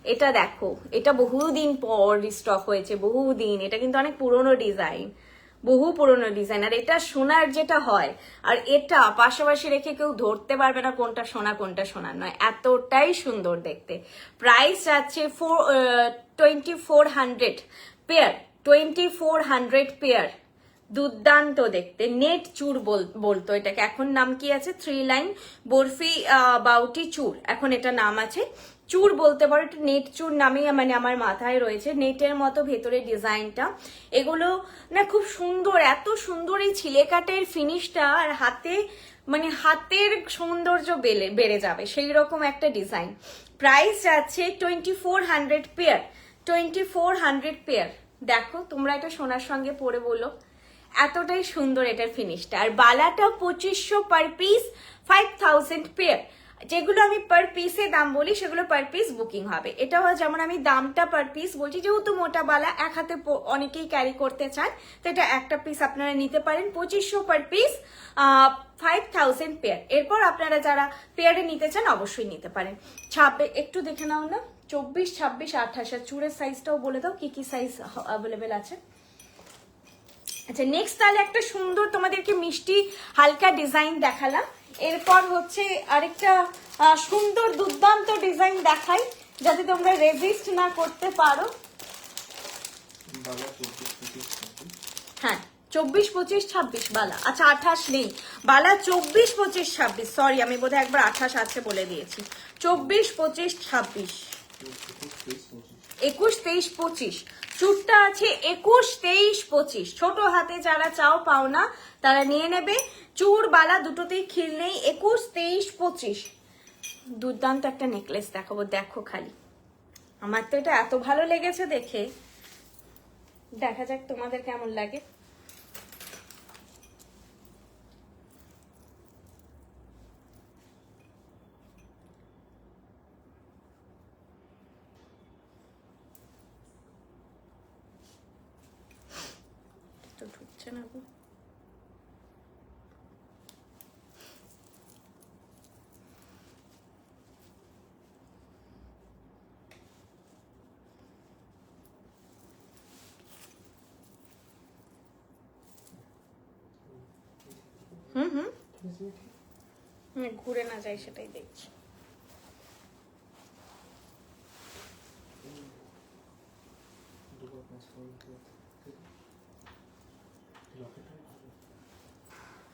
এটা দেখো, এটা বহুদিন পর রিস্টক হয়েছে, বহুদিন। এটা কিন্তু অনেক পুরনো ডিজাইন, বহু পুরনো ডিজাইন। আর এটা সোনার যেটা হয়, আর এটা পাশাপাশি রেখে কেউ ধরতে পারবে না কোনটা সোনা কোনটা সোনার নয়, এতটাই সুন্দর দেখতে। প্রাইস যাচ্ছে 2400 পেয়ার, 2400 পেয়ার। দুর্দান্ত দেখতে, নেট চুর বলতো এটাকে, এখন নাম কি আছে, 3 লাইন বরফি বাউটি চুর, এখন এটা নাম আছে চুর বলতে পারো। এটা নেট চুর নামেই মানে আমার মাথায় রয়েছে, নেটের মতো ভেতরে ডিজাইনটা। এগুলো না খুব সুন্দর, এত সুন্দর এই ছিলেকাটের ফিনিশটা, আর হাতে মানে হাতের সৌন্দর্য বেড়ে যাবে সেই রকম একটা ডিজাইন। প্রাইস আছে 2400 পেয়ার, 2400 পেয়ার। দেখো তোমরা এটা সোনার সঙ্গে পরে বলো, এতটাই সুন্দর এটার ফিনিশটা। আর বালাটা 2500 পার পিস, 5000 পেয়ার। যেগুলো আমি পার পিসে দাম বলি সেগুলো পার পিস বুকিং হবে। এটাও যেমন আমি দামটা পার পিস বলছি, যেহেতু মোটা বালা এক হাতে অনেকেই ক্যারি করতে চান, তো এটা একটা পিস আপনারা নিতে পারেন 2500 পার পিস, 5000 পেয়ার। এরপর আপনারা যারা পেয়ারে নিতে চান অবশ্যই নিতে পারেন। একটু দেখে নাও না, 24, 26, 28। চুড়ের সাইজটাও বলে দাও কি কি সাইজ অ্যাভেলেবেল আছে। আচ্ছা নেক্সট তাহলে একটা সুন্দর তোমাদেরকে মিষ্টি হালকা ডিজাইন দেখালাম। এরপর হচ্ছে আরেকটা সুন্দর দুর্দান্ত ডিজাইন দেখাই, যাতে তোমরা রেজিস্ট না করতে পারো। হ্যাঁ 24, 25, 26 বালা। আচ্ছা 28 নেই, বালা 24, 25, 26। সরি আমি বোধহয় একবার 28 আছে বলে দিয়েছি। 24, 25, 26, 21, 23, 25। চুটটা আছে 21, 23, 25। ছোট হাতে যারা চাও পাও না তারা নিয়ে নেবে। চুর বালা দুটোতেই খিল নেই। 21, 23, 25। দুর্দান্ত একটা নেকলেস দেখাবো, দেখো খালি। আমার তো এটা এত ভালো লেগেছে দেখে, দেখা যাক তোমাদের কেমন লাগে। ঢুকছে না গো। ঘুরে না যায় সেটাই দেখছি।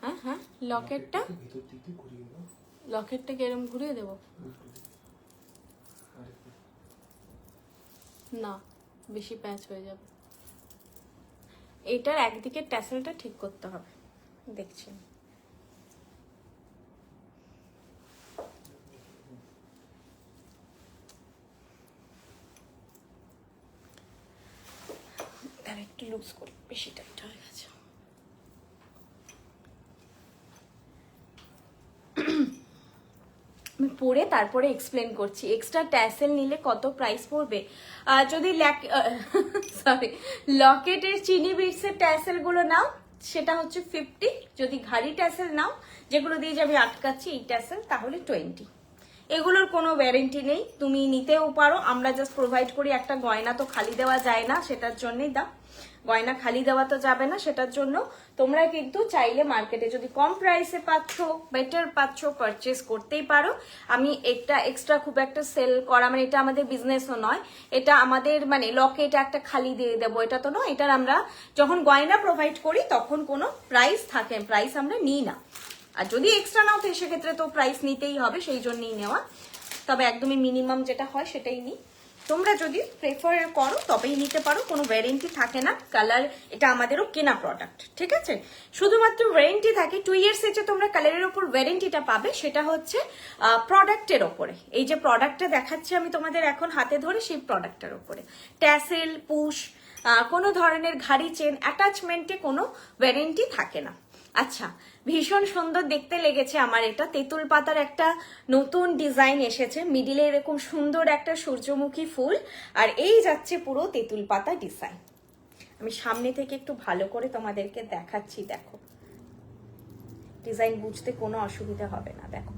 হ্যাঁ হ্যাঁ লকেটটা এরম ঘুরিয়ে দেবো না, বেশি প্যাচ হয়ে যাবে। এটার একদিকে ট্যাসেলটা ঠিক করতে হবে, দেখছি। একটু লুজ করি, বেশি টাইট হয়ে গেছে। আমি পরে তারপরে এক্সপ্লেন করছি। এক্সট্রা ট্যাসেল নিলে কত প্রাইস পড়বে। যদি সরি লকেটের চিনি বিটসের ট্যাসেল গুলো নাও সেটা হচ্ছে 50। যদি ঘাড়ি ট্যাসেল নাও, যেগুলো দিয়ে যে আমি আটকাচ্ছি এই ট্যাসেল, তাহলে 20। এগুলোর কোনো ওয়ারেন্টি নেই, তুমি নিতেও পারো। আমরা জাস্ট প্রোভাইড করি একটা গয়না, তো খালি দেওয়া যায় না, সেটার জন্যই দাম। গয়না খালি দেওয়া তো যাবে না, সেটার জন্য তোমরা কিন্তু চাইলে মার্কেটে যদি কম প্রাইসে পাচ্ছ, বেটার পাচ্ছ, পারচেস করতেই পারো। আমি একটা এক্সট্রা খুব একটা সেল করা মানে এটা আমাদের বিজনেসও নয়, এটা আমাদের মানে লকেট একটা খালি দিয়ে দেবো এটা তো নয়। এটার আমরা যখন গয়না প্রোভাইড করি তখন কোনো প্রাইস থাকে, প্রাইস আমরা নিই না। আর যদি এক্সট্রা নাও তো সেক্ষেত্রে তো প্রাইস নিতেই হবে, সেই জন্যই নেওয়া। তবে একদমই মিনিমাম যেটা হয় সেটাই নিই। তোমরা যদি প্রেফার করো তবেই নিতে পারো, কোনো ওয়ারেন্টি থাকে না। কালার এটা আমাদেরও কেনা প্রোডাক্ট, ঠিক আছে? শুধুমাত্র ওয়ারেন্টি থাকে 2 ইয়ার্স এর যে তোমরা কালারের ওপর ওয়ারেন্টিটা পাবে সেটা হচ্ছে প্রোডাক্টের ওপরে। এই যে প্রোডাক্টটা দেখাচ্ছি আমি তোমাদের এখন হাতে ধরে, সেই প্রোডাক্টের ওপরে ট্যাসেল, পুশ, কোনো ধরনের ঘাড়ি চেন অ্যাটাচমেন্টে কোনো ওয়ারেন্টি থাকে না। আচ্ছা, ভীষণ সুন্দর দেখতে লেগেছে আমার এটা। তেঁতুল পাতার একটা নতুন ডিজাইন এসেছে, মিডিলে এরকম সুন্দর একটা সূর্যমুখী ফুল, আর এই যাচ্ছে পুরো তেঁতুল পাতা ডিজাইন। আমি সামনে থেকে একটু ভালো করে তোমাদেরকে দেখাচ্ছি, দেখো ডিজাইন বুঝতে কোনো অসুবিধা হবে না। দেখো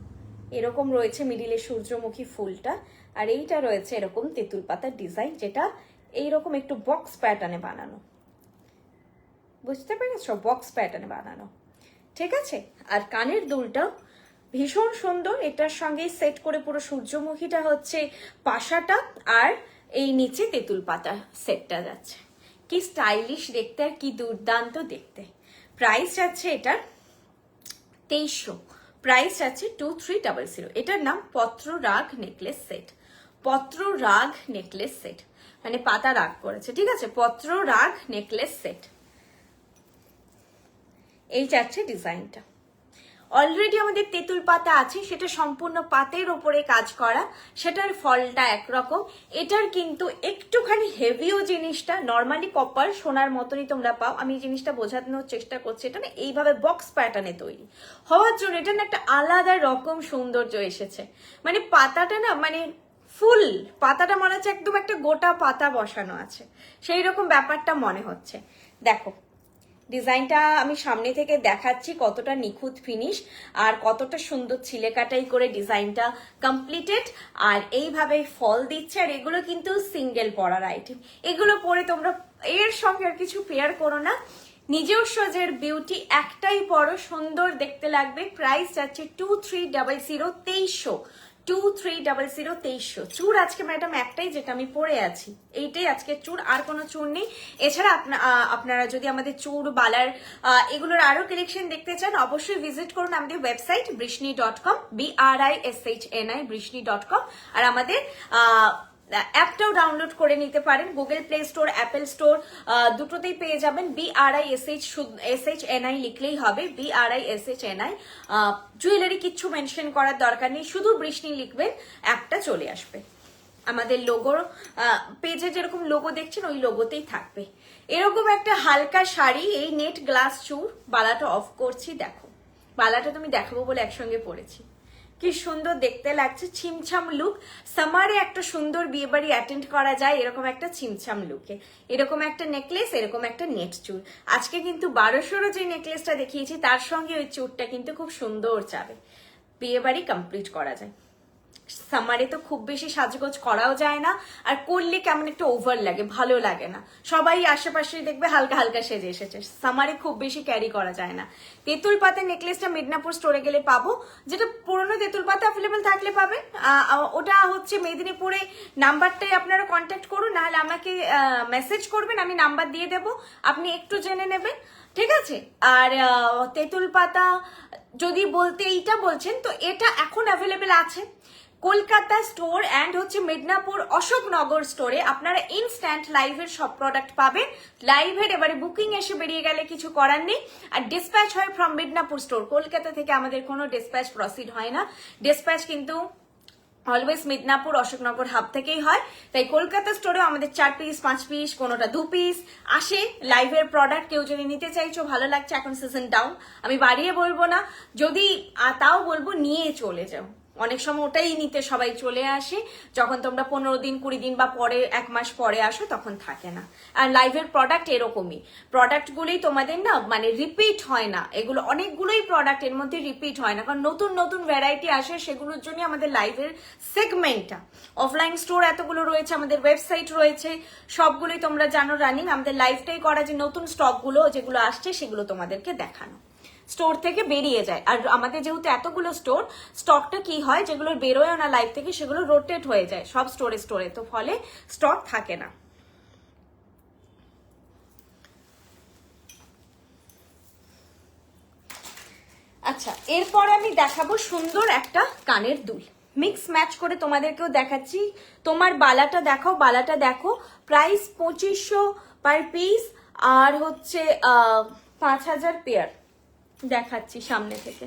এরকম রয়েছে মিডিলে সূর্যমুখী ফুলটা, আর এইটা রয়েছে এরকম তেঁতুল পাতার ডিজাইন, যেটা এইরকম একটু বক্স প্যাটার্নে বানানো, বুঝতে পেরেছো? বক্স প্যাটার্নে বানানো, ঠিক আছে? আর কানের দুলটাও ভীষণ সুন্দর, এটার সঙ্গে সেট করে পুরো সূর্যমুখীটা হচ্ছে পাশাটা, আর এই নিচে তেঁতুল পাতা সেটটা যাচ্ছে। কি স্টাইলিশ দেখতে আর কি দুর্দান্ত দেখতে। প্রাইস যাচ্ছে এটার 2300, প্রাইস যাচ্ছে 2300। এটার নাম পত্র রাগ নেকলেস সেট, পত্র রাগ নেকলেস সেট, মানে পাতা রাগ করেছে, ঠিক আছে? পত্র রাগ নেকলেস সেট, এই যাচ্ছে ডিজাইনটা। অলরেডি আমাদের তেঁতুল পাতা আছে, সেটা সম্পূর্ণ পাতের ওপরে কাজ করা, সেটার ফলটা একরকম। এটার কিন্তু একটুখানি হেভিও জিনিসটা, নর্মালি কপার সোনার মতনই তোমরা পাও। আমি এই জিনিসটা বোঝানোর চেষ্টা করছি, এটা না এইভাবে বক্স প্যাটার্নে তৈরি হওয়ার জন্য এটা না একটা আলাদা রকম সৌন্দর্য এসেছে। মানে পাতাটা না, মানে ফুল পাতাটা মনে হচ্ছে একদম একটা গোটা পাতা বসানো আছে, সেই রকম ব্যাপারটা মনে হচ্ছে। দেখো ডিজাইনটা আমি সামনে থেকে দেখাচ্ছি, কতটা নিখুঁত ফিনিশ আর কতটা সুন্দর ছিলেকাটাই করে ডিজাইনটা কমপ্লিটেড। আর এইভাবে ফল দিচ্ছে, আর এগুলো কিন্তু সিঙ্গেল পরার আইটেম, এগুলো পরে তোমরা এর সঙ্গে আর কিছু পেয়ার করো না, নিজের সজের বিউটি একটাই পরো, সুন্দর দেখতে লাগবে। প্রাইস যাচ্ছে 2300, 2300, 2300। চুর আজকে ম্যাডাম একটাই, যেটা আমি পরে আছি, এইটাই আজকে চুর, আর কোনো চুর নেই। এছাড়া আপনারা যদি আমাদের চুর বালার এগুলোর আরো কালেকশন দেখতে চান, অবশ্যই ভিজিট করুন আমাদের ওয়েবসাইট brishney.com, BRISHNI brishney.com। আর আমাদের অ্যাপটাও ডাউনলোড করে নিতে পারেন, Google play store, Apple store, দুটোতেই পেয়ে যাবেন। BRISHNI লিখলেই হবে, BRISHNI। জুয়েলারি কিচ্ছু মেনশন করার দরকার নেই, শুধু বৃষ্ণি লিখবেন, অ্যাপটা চলে আসবে। আমাদের লোগোর পেজে যেরকম লোগো দেখছেন ওই লোগোতেই থাকবে। এরকম একটা হালকা শাড়ি, এই নেট গ্লাস চুর, বালাটা অফ করছি, দেখো বালাটা তুমি দেখাবো বলে একসঙ্গে পরেছি, কি সুন্দর দেখতে লাগছে, ছিমছাম লুক। সামারে একটা সুন্দর বিয়ে বাড়ি অ্যাটেন্ড করা যায় এরকম একটা ছিমছাম লুকে, এরকম একটা নেকলেস, এরকম একটা নেট চুর। আজকে কিন্তু 1200 যে নেকলেসটা দেখিয়েছি তার সঙ্গে ওই চুরটা কিন্তু খুব সুন্দর যাবে, বিয়ে বাড়ি কমপ্লিট করা যায়। সামারে তো খুব বেশি সাজগোজ করাও যায় না, আর করলে কেমন একটা ওভার লাগে, ভালো লাগে না। সবাই আশেপাশে দেখবে হালকা হালকা সেজে এসেছে, সামারে খুব বেশি ক্যারি করা যায় না। তেঁতুল পাতা নেকলেসটা মিদনাপুর স্টোরে গেলে পাবো, যেটা পুরোনো তেঁতুল পাতা অ্যাভেলেবেল থাকলে পাবেন, ওটা হচ্ছে মেদিনীপুরে। নাম্বারটাই আপনারা কন্ট্যাক্ট করুন, নাহলে আমাকে মেসেজ করবেন, আমি নাম্বার দিয়ে দেবো, আপনি একটু জেনে নেবেন, ঠিক আছে? আর তেঁতুল পাতা যদি বলতে এইটা বলছেন, তো এটা এখন অ্যাভেলেবেল আছে কলকাতা স্টোর অ্যান্ড হচ্ছে মিদনাপুর অশোকনগর স্টোরে। আপনারা ইনস্ট্যান্ট লাইভের সব প্রোডাক্ট পাবেন। লাইভের এবারে বুকিং এসে বেরিয়ে গেলে কিছু করার নেই। আর ডিসপ্যাচ হয় ফ্রম মিদনাপুর স্টোর, কলকাতা থেকে আমাদের কোনো ডিসপ্যাচ প্রসিড হয় না। ডিসপ্যাচ কিন্তু অলওয়েজ মিদনাপুর অশোকনগর হাব থেকেই হয়। তাই কলকাতা স্টোরেও আমাদের 4 পিস 5 পিস কোনোটা 2 পিস আসে লাইভের প্রোডাক্ট। কেউ যদি নিতে চাইছো, ভালো লাগছে, এখন সিজন ডাউন, আমি বাড়িয়ে বলবো না, যদি তাও বলবো নিয়ে চলে যাও। অনেক সময় ওটাই নিতে সবাই চলে আসে, যখন তোমরা 15 দিন 20 দিন বা পরে 1 মাস পরে আসো তখন থাকে না। আর লাইভের প্রোডাক্ট এরকমই, প্রোডাক্টগুলোই তোমাদের না মানে রিপিট হয় না, এগুলো অনেকগুলোই প্রোডাক্ট এর মধ্যে রিপিট হয় না, কারণ নতুন নতুন ভ্যারাইটি আসে, সেগুলোর জন্য আমাদের লাইভের সেগমেন্টটা। অফলাইন স্টোর এতগুলো রয়েছে, আমাদের ওয়েবসাইট রয়েছে, সবগুলোই তোমরা জানো রানিং। আমাদের লাইভটাই করা যে নতুন স্টকগুলো যেগুলো আসছে সেগুলো তোমাদেরকে দেখানো, স্টোর থেকে বেরিয়ে যায়। আর আমাদের যেহেতু এতগুলো স্টোর, স্টকটা কি হয়, যেগুলো বেরোয় না লাইভ থেকে সেগুলো রোটেট হয়ে যায় সব স্টোরে, তো ফলে স্টক থাকে না। আচ্ছা, এরপর আমি দেখাবো সুন্দর একটা কানের দুল। মিক্স ম্যাচ করে তোমাদেরকেও দেখাচ্ছি। তোমার বালাটা দেখাও, বালাটা দেখো, প্রাইস 2500 পার পিস, আর হচ্ছে 5000 পেয়ার। দেখাচ্ছি সামনে থেকে।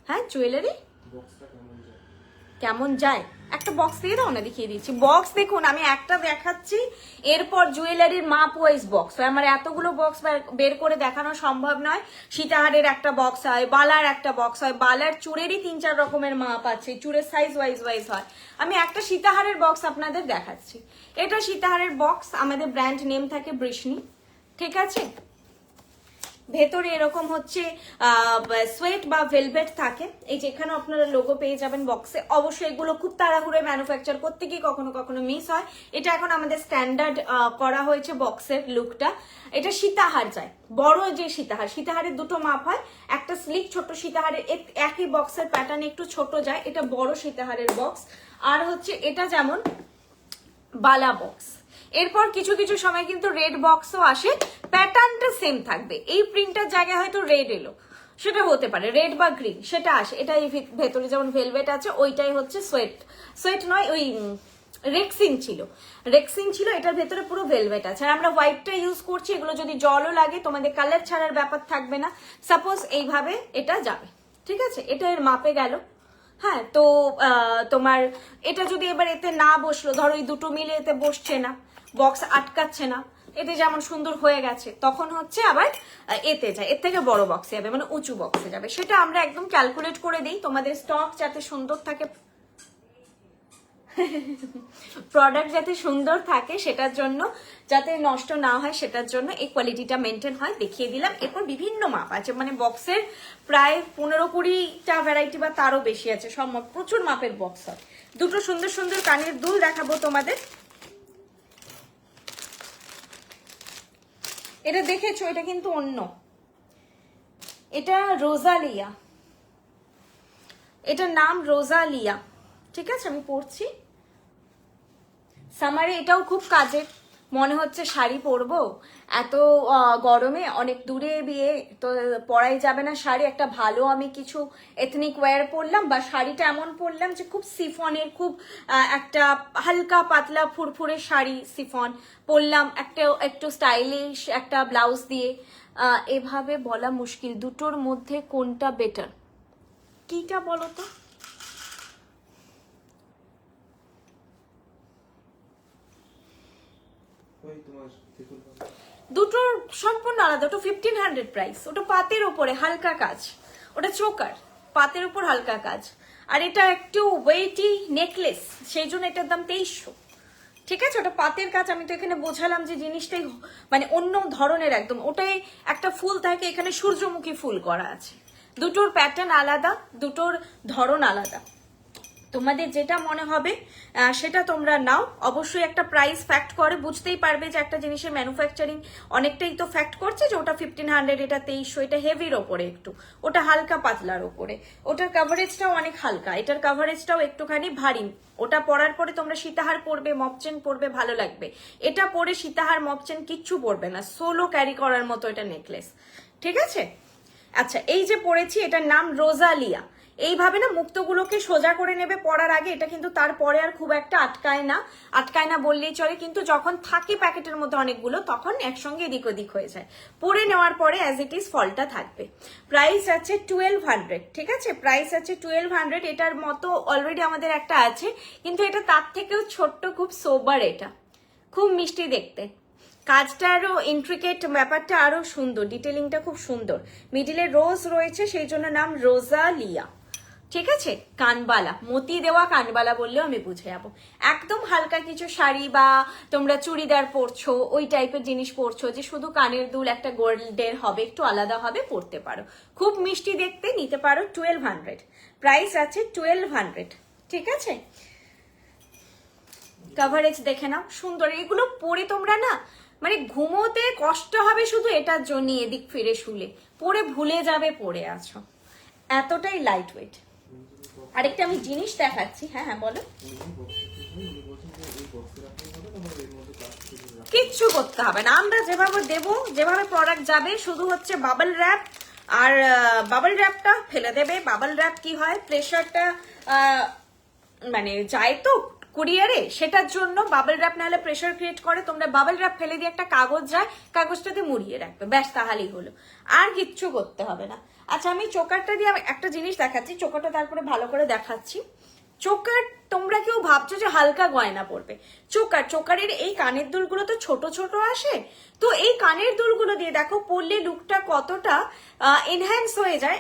হ্যাঁ জুয়েলারি কেমন যায় একটা বক্স দিয়ে দাও না, দেখিয়ে দিচ্ছি। বক্স দেখুন, আমি একটা দেখাচ্ছি, এরপর জুয়েলারির মাপ ওয়াইজ বক্স হয়। আমার এতগুলো বক্স বের করে দেখানো সম্ভব নয়। সীতাহারের একটা বক্স হয়, বালার একটা বক্স হয়, বালার চূড়েরই 3-4 রকমের মাপ আছে, চূড়ের সাইজ ওয়াইজ হয়। আমি একটা সীতাহারের বক্স আপনাদের দেখাচ্ছি। এটা সীতাহারের বক্স, আমাদের ব্র্যান্ড নেম থাকে বৃষ্ণি, ঠিক আছে। ভেতরে এরকম হচ্ছে সোয়েট বা ভেলভেট থাকে। এই যে এখানে আপনারা লোগো পেয়ে যাবেন বক্সে। অবশ্যই এগুলো খুব তাড়াহুড়ো ম্যানুফ্যাকচার করতে গিয়ে কখনো কখনো মিস হয়। এটা এখন আমাদের স্ট্যান্ডার্ড করা হয়েছে বক্সের লুকটা। এটা সীতাহার যায়, বড় যে সীতাহারের দুটো মাপ হয়, একটা স্লিক ছোট সীতাহারের একই বক্সের প্যাটার্ন একটু ছোট যায়, এটা বড় সীতাহারের বক্স। আর হচ্ছে এটা যেমন বালা বক্স। এরপর কিছু কিছু সময় কিন্তু রেড বক্সও আসে, প্যাটার্নটা সেম থাকবে। এই প্রিন্টার জায়গায় হয়তো রেড এলো, সেটা হতে পারে রেড বা গ্রিন, সেটা আসে। এটা এই ভেতরে যেমন ভেলভেট আছে, ওইটাই হচ্ছে সোয়েট নয়, ওই রেক্সিন ছিল, এটার ভেতরে পুরো ভেলভেট আছে। আর আমরা হোয়াইটটা ইউজ করছি। এগুলো যদি জলও লাগে তোমাদের কালার ছাড়ার ব্যাপার থাকবে না। সাপোজ এইভাবে এটা যাবে, ঠিক আছে। এটা এর মাপে গেল। হ্যাঁ, তো তোমার এটা যদি এবার এতে না বসলো, ধরো এই দুটো মিলে এতে বসছে না, বক্স আটকাচ্ছে না, এতে যেমন সুন্দর হয়ে গেছে, তখন হচ্ছে আবার এতে যায়, এর থেকে বড় বক্সে যাবে, মানে উঁচু বক্সে যাবে। সেটা আমরা একদম ক্যালকুলেট করে দিই, তোমাদের স্টক যাতে সুন্দর থাকে, প্রোডাক্ট যাতে সুন্দর থাকে সেটার জন্য, যাতে নষ্ট না হয় সেটার জন্য এই কোয়ালিটিটা মেনটেন হয়। দেখিয়ে দিলাম। এরপর বিভিন্ন মাপ আছে, মানে বক্সের প্রায় 15-20টা ভ্যারাইটি বা তারও বেশি আছে, সব প্রচুর মাপের বক্স হয়। দুটো সুন্দর সুন্দর কানের দুল দেখাবো তোমাদের। এটা দেখেছো, এটা কিন্তু অন্য, এটা রোজালিয়া, এটার নাম রোজালিয়া, ঠিক আছে। আমি পরছি সামারে, এটাও খুব কাজের। মনে হচ্ছে শাড়ি পরবো, এত গরমে অনেক দূরে বিয়ে, তো পরাই যাবে না শাড়ি, একটা ভালো আমি কিছু এথনিক ওয়্যার পরলাম, বা শাড়িটা এমন পরলাম যে খুব সিফনের, খুব একটা হালকা পাতলা ফুরফুরে শাড়ি সিফন পরলাম, একটু স্টাইলিশ একটা ব্লাউজ দিয়ে। এভাবে বলা মুশকিল দুটোর মধ্যে কোনটা বেটার, কিটা বলো তো। দুটোর সম্পূর্ণ আলাদা। ওটা 1500 প্রাইস, ওটা পাতের উপরে হালকা কাজ, ওটা চোকার পাতের উপর হালকা কাজ। আর এটা একটু ওয়েটি নেকলেস, সেই জন্য এটার দাম 2300, ঠিক আছে। ওটা পাতের কাজ। আমি তো এখানে বোঝালাম যে জিনিসটাই মানে অন্য ধরনের একদম। ওটাই একটা ফুল থাকে, এখানে সূর্যমুখী ফুল করা আছে। দুটোর প্যাটার্ন আলাদা, দুটোর ধরন আলাদা। তোমাদের যেটা মনে হবে সেটা তোমরা নাও। অবশ্যই একটা প্রাইস ফ্যাক্ট করে, বুঝতেই পারবে যে একটা জিনিসের ম্যানুফ্যাকচারিং অনেকটাই তো ফ্যাক্ট করছে, যে ওটা 1500, এটা 2300, এটা হেভির ওপরে একটু, ওটা হালকা পাতলার ওপরে, ওটার কাভারেজটাও অনেক হালকা, এটার কাভারেজটাও একটুখানি ভারী। ওটা পরার পরে তোমরা সীতাহার পরবে, মপচেন পরবে, ভালো লাগবে। এটা পরে সীতাহার মপচেন কিচ্ছু পরবে না, সোলো ক্যারি করার মতো এটা নেকলেস, ঠিক আছে। আচ্ছা, এই যে পরেছি, এটার নাম রোজালিয়া। এইভাবে না মুক্তগুলোকে সোজা করে নেবে পরার আগে। এটা কিন্তু তারপরে আর খুব একটা আটকায় না বললেই চলে, কিন্তু যখন থাকে প্যাকেটের মধ্যে অনেকগুলো, তখন একসঙ্গে এদিক ওদিক হয়ে যায়। পরে নেওয়ার পরে অ্যাজ ইট ইজ ফলটা থাকবে। প্রাইস আছে 1200, ঠিক আছে। প্রাইস আছে 1200। এটার মতো অলরেডি আমাদের একটা আছে, কিন্তু এটা তার থেকেও ছোট্ট, খুব সোবার, এটা খুব মিষ্টি দেখতে। কাজটা আরো ইন্ট্রিকেট, ব্যাপারটা আরো সুন্দর, ডিটেলিংটা খুব সুন্দর। মিডিলে রোজ রয়েছে, সেই জন্য নাম রোজালিয়া, ঠিক আছে। কানবালা, মতি দেওয়া কানবালা বললেও আমি বুঝে যাবো। একদম হালকা কিছু শাড়ি বা তোমরা চুড়িদার পরছো, ওই টাইপের জিনিস পরছো, যে শুধু কানের দুল একটা গোল্ডের হবে, একটু আলাদা হবে, পরতে পারো। খুব মিষ্টি দেখতে, নিতে পারো। 1200 প্রাইস আছে, 1200, ঠিক আছে। কাভারেজ দেখে নাও, সুন্দর। এগুলো পরে তোমরা না মানে ঘুমোতে কষ্ট হবে শুধু এটার জন্য, এদিক ফিরে শুলে পরে ভুলে যাবে পরে আছো, এতটাই লাইট ওয়েট। আরেকটা আমি জিনিস দেখাচ্ছি। হ্যাঁ হ্যাঁ বলো। কিচ্ছু করতে হবে না, আমরা যেভাবে দেবো, যেভাবে প্রোডাক্ট যাবে, শুধু হচ্ছে বাবল র্যাপ আর বাবল র্যাপটা ফেলে দেবে। বাবল র্যাপ কি হয়, প্রেশারটা মানে যায় তো কুরিয়ারে, সেটার জন্য বাবল র্যাপ নাহলে প্রেশার ক্রিয়েট করে। তোমরা বাবল র্যাপ ফেলে দিয়ে একটা কাগজ যায়, কাগজটাতে মুড়িয়ে রাখবে, ব্যাস তাহলেই হলো, আর কিচ্ছু করতে হবে না। আচ্ছা, আমি চোকারটা দিয়ে একটা জিনিস দেখাচ্ছি, চোকারটা তারপরে ভালো করে দেখাচ্ছি। চোকার, তোমরা কেউ ভাবছো যে হালকা গয়না পড়বে, চোকারের এই কানের দুলগুলো তো ছোট ছোট আসে, তো এই কানের দুলগুলো দিয়ে দেখো পরলে লুকটা কতটা এনহ্যান্স হয়ে যায়।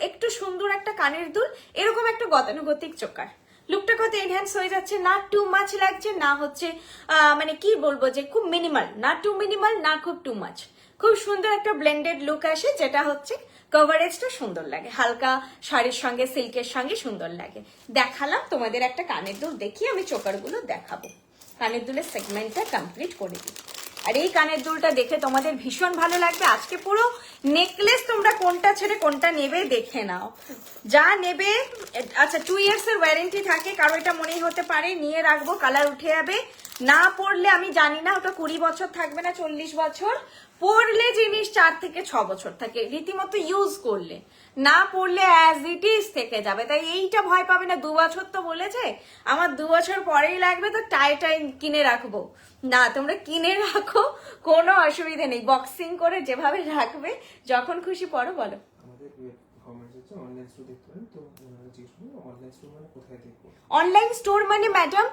একটু সুন্দর একটা কানের দুল, এরকম একটা গতানুগতিক চোকার, লুকটা কত এনহ্যান্স হয়ে যাচ্ছে, না টু মাচ লাগছে, না হচ্ছে মানে কি বলবো যে খুব মিনিমাল, না টু মিনিমাল, না খুব টু মাচ, খুব সুন্দর একটা ব্লেন্ডেড লুক আসে, যেটা হচ্ছে কভারেজটা সুন্দর লাগে, হালকা শাড়ির সঙ্গে সিল্কের সঙ্গে সুন্দর লাগে। দেখালাম তোমাদের একটা কানের দুল, দেখিয়ে আমি চোকারগুলো দেখাবো। কানের দুলের সেগমেন্টটা কমপ্লিট করে দিই। আর এই কানের দুলটা দেখে তোমাদের ভীষণ ভালো লাগবে। আজকে পুরো নেকলেস তোমরা কোনটা ছেড়ে কোনটা নেবে দেখে নাও, যা নেবে। আচ্ছা, 2 years এর ওয়ারেন্টি থাকে, কারো এটা মনেই হতে পারে নিয়ে রাখবো কালার উঠে যাবে, না পড়লে আমি জানি না ওটা 20 বছর থাকবে না 40 বছর, পড়লে জিনিস 4 থেকে 6 বছর থাকে রীতিমতো ইউজ করলে, না পড়লে অ্যাজ ইট ইজ থেকে যাবে। তাই এইটা ভয় পাবে না, 2 বছর তো বলেছে, আমার 2 বছর পরেই লাগবে তো টাই কিনে রাখবো না, তোমরা কিনে রাখো, কোনো অসুবিধা নেই, বক্সিং করে যেভাবে রাখবে, যখন খুশি পড়ো। বলো। অনলাইন স্টোর মানে ম্যাডাম